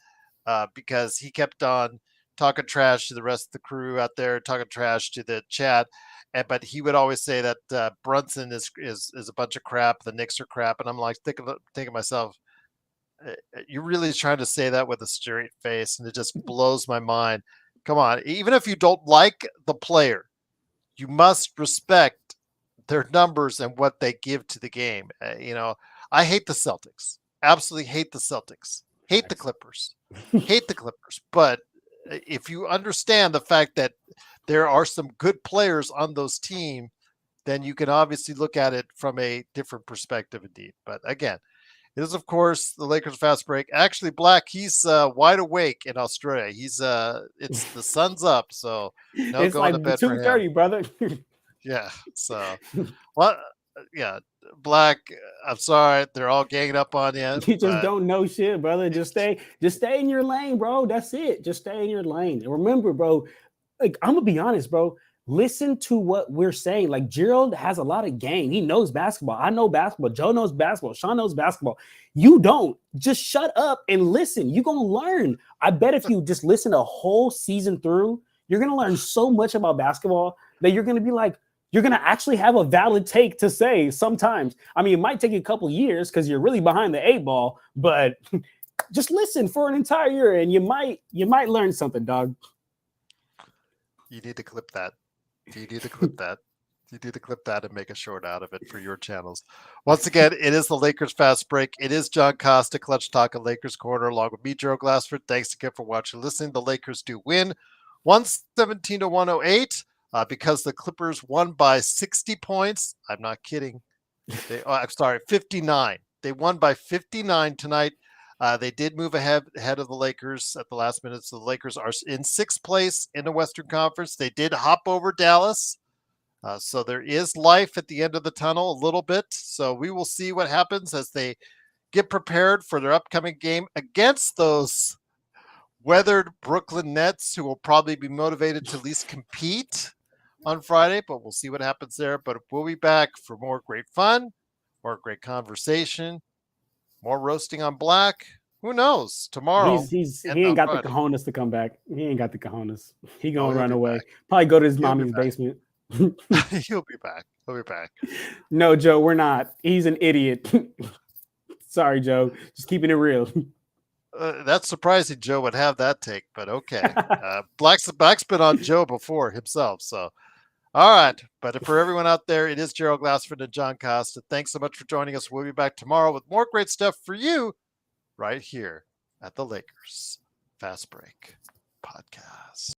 because he kept on talking trash to the rest of the crew out there, talking trash to the chat. But he would always say that Brunson is a bunch of crap. The Knicks are crap, and I'm like thinking to myself, you're really trying to say that with a straight face, and it just blows my mind. Come on, even if you don't like the player, you must respect their numbers and what they give to the game. I hate the Celtics. Absolutely hate the Celtics. Hate the Clippers. Hate the Clippers. But if you understand the fact that there are some good players on those teams, then you can obviously look at it from a different perspective indeed. But again, it is, of course, the Lakers Fast Break. Actually, Black, he's wide awake in Australia. It's the sun's up, so no it's going like to bed for him. 2:30, brother. Yeah, so what? Yeah, Black, I'm sorry, they're all ganging up on you. You just don't know shit, brother. Just stay in your lane, bro. That's it. Just stay in your lane. And remember, bro, like I'm gonna be honest, bro. Listen to what we're saying. Like Gerald has a lot of game. He knows basketball. I know basketball. Joe knows basketball. Sean knows basketball. You don't. Just shut up and listen. You're gonna learn. I bet if you just listen a whole season through, you're gonna learn so much about basketball that you're gonna be like, you're going to actually have a valid take to say sometimes. I mean, it might take you a couple of years because you're really behind the 8 ball, but just listen for an entire year and you might learn something, dog. You need to clip that. You need to clip that. You need to clip that and make a short out of it for your channels. Once again, it is the Lakers Fast Break. It is John Costa, Clutch Talk and Lakers Corner, along with me, Joe Glassford. Thanks again for watching and listening. The Lakers do win 117 to 108. Because the Clippers won by 60 points. I'm not kidding. I'm sorry, 59. They won by 59 tonight. They did move ahead of the Lakers at the last minute. So the Lakers are in 6th place in the Western Conference. They did hop over Dallas. So there is life at the end of the tunnel a little bit. So we will see what happens as they get prepared for their upcoming game against those weathered Brooklyn Nets, who will probably be motivated to at least compete on Friday, but we'll see what happens there. But we'll be back for more great fun, more great conversation, more roasting on Black. Who knows? Tomorrow. He ain't got the cojones to come back. He ain't got the cojones. He gonna run away. Back. Probably go to his mommy's basement. He'll be back. He'll be back. No, Joe, we're not. He's an idiot. Sorry, Joe. Just keeping it real. That's surprising Joe would have that take, but okay. Black's been on Joe before himself, so all right. But for everyone out there, it is Gerald Glassford and John Costa. Thanks so much for joining us. We'll be back tomorrow with more great stuff for you right here at the Lakers Fast Break Podcast.